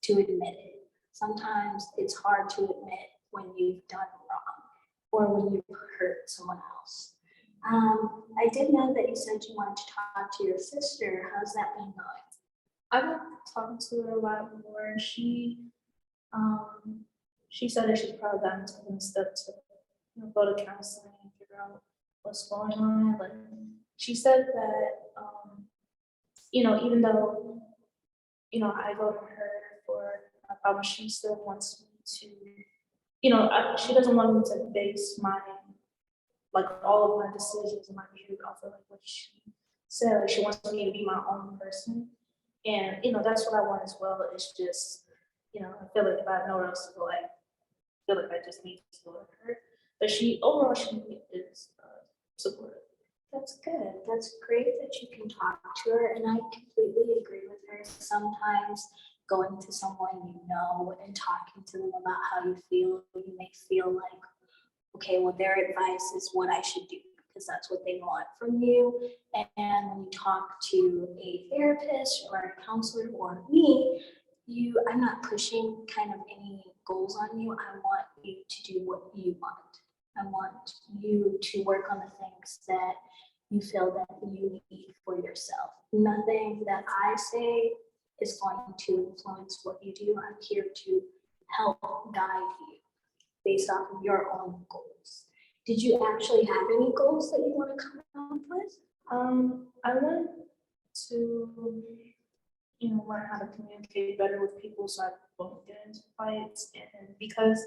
to admit it. Sometimes it's hard to admit when you've done wrong or when you've hurt someone else. I did know that you said you wanted to talk to your sister. How's that been going? I've been talking to her a lot more. She said that she's probably gotten to the step to, you know, go to counseling and figure out what's going on. But she said that, you know, even though, you know, I go to her for my problem, she still wants me to, you know, she doesn't want me to base my, like, all of my decisions and my behavior off of like what she said. Like, she wants me to be my own person. And, you know, that's what I want as well. It's just, you know, I feel like if I have nowhere else to go, I feel like I just need to go to her. But overall, she is supportive. That's good. That's great that you can talk to her, and I completely agree with her. Sometimes going to someone you know and talking to them about how you feel, you may feel like, okay, well, their advice is what I should do because that's what they want from you. And when you talk to a therapist or a counselor or me, I'm not pushing kind of any goals on you. I want you to do what you want. I want you to work on the things that you feel that you need for yourself. Nothing that I say is going to influence what you do. I'm here to help guide you based off of your own goals. Did you actually have any goals that you want to come up with? I want to, you know, learn how to communicate better with people so I won't get into fights. And because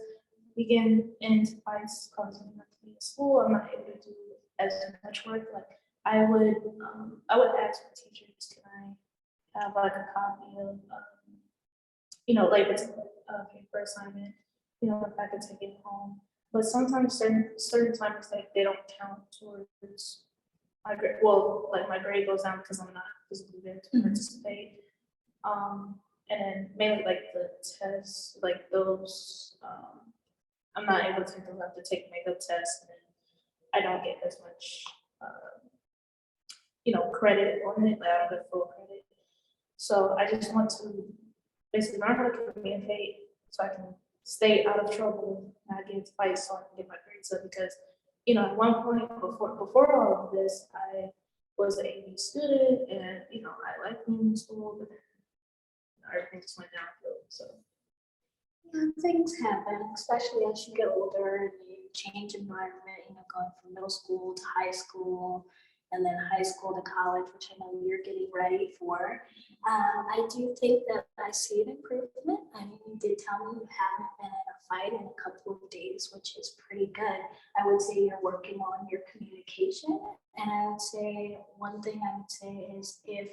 we get into fights because we have to be in school, I'm not able to do as much work. Like I would ask my teachers, can I have like a copy of, you know, like it's a paper assignment, you know, if I could take it home. But sometimes certain times like they don't count towards my grade. Well, like my grade goes down because I'm not physically there to participate. And then mainly like the tests, like those, I'm not able to take them. I have to take makeup tests, and I don't get as much, you know, credit on it. Like I don't get full credit. So I just want to basically learn how to communicate so I can stay out of trouble, not get into fights, so I can get my grades up. Because, you know, at one point before all of this, I was an A student, and you know, I liked being in school, but then everything just went downhill. So yeah, things happen, especially as you get older and you change environment. You know, going from middle school to high school, and then high school to college, which I know you're getting ready for. I do think that I see an improvement. I mean, you did tell me you haven't been in a fight in a couple of days, which is pretty good. I would say you're working on your communication. And I would say, one thing I would say is if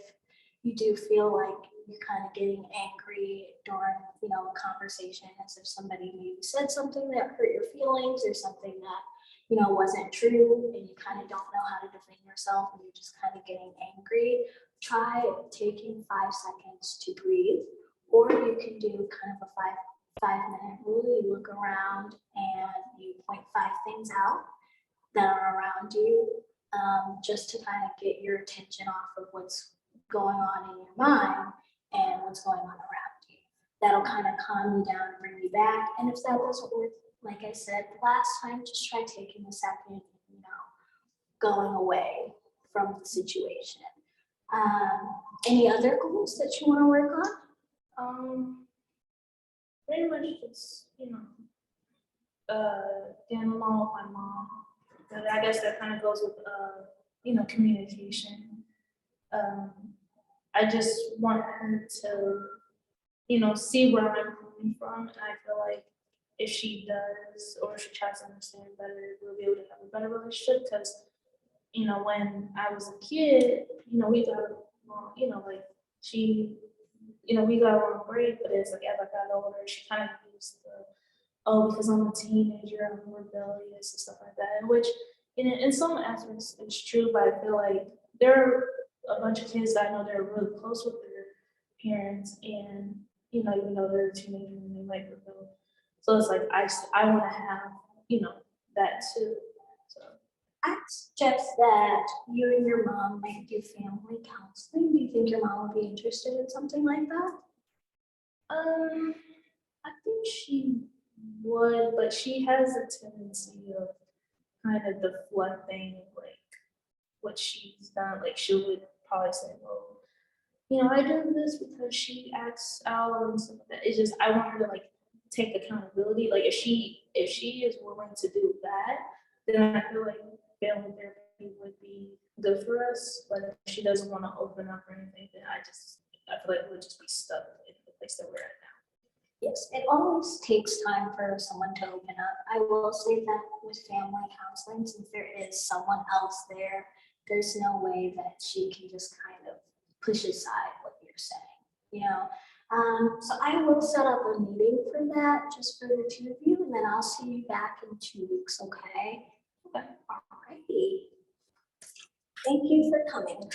you do feel like you're kind of getting angry during, you know, a conversation, as if somebody maybe said something that hurt your feelings or something that, you know, wasn't true, and you kind of don't know how to defend yourself and you're just kind of getting angry, try taking 5 seconds to breathe. Or you can do kind of a five-minute rule. You look around and you point 5 things out that are around you, just to kind of get your attention off of what's going on in your mind and what's going on around you. That'll kind of calm you down and bring you back. And if that doesn't work, like I said last time, just try taking a second, you know, going away from the situation. Any other goals that you want to work on? Pretty much just, you know, getting along with my mom. But I guess that kind of goes with, you know, communication. I just want her to, you know, see where I'm coming from. And I feel like if she does, or if she tries to understand better, we'll be able to have a better relationship. Because, you know, when I was a kid, you know, we got along, you know, like she, you know, we got along great, but it's like as I got older, she kind of used the, oh, because I'm a teenager, I'm rebellious and stuff like that. And which, in some aspects, it's true, but I feel like there are a bunch of kids that I know that are really close with their parents, and, you know, even though they're a teenager and they might rebel. So it's like, I want to have, you know, that too. So I suggest that you and your mom might do family counseling. Do you think your mom would be interested in something like that? I think she would, but she has a tendency of kind of deflecting like what she's done. Like she would probably say, well, you know, I do this because she acts out and stuff like that. It's just, I want her to like take accountability. Like if she is willing to do that, then I feel like family therapy would be good for us. But if she doesn't want to open up or anything, then I feel like we'll just be stuck in the place that we're at now. Yes, it always takes time for someone to open up. I will say that with family counseling, since there is someone else there, there's no way that she can just kind of push aside what you're saying, you know? So I will set up a meeting for that, just for the two of you, and then I'll see you back in 2 weeks, okay? Okay. All righty. Thank you for coming.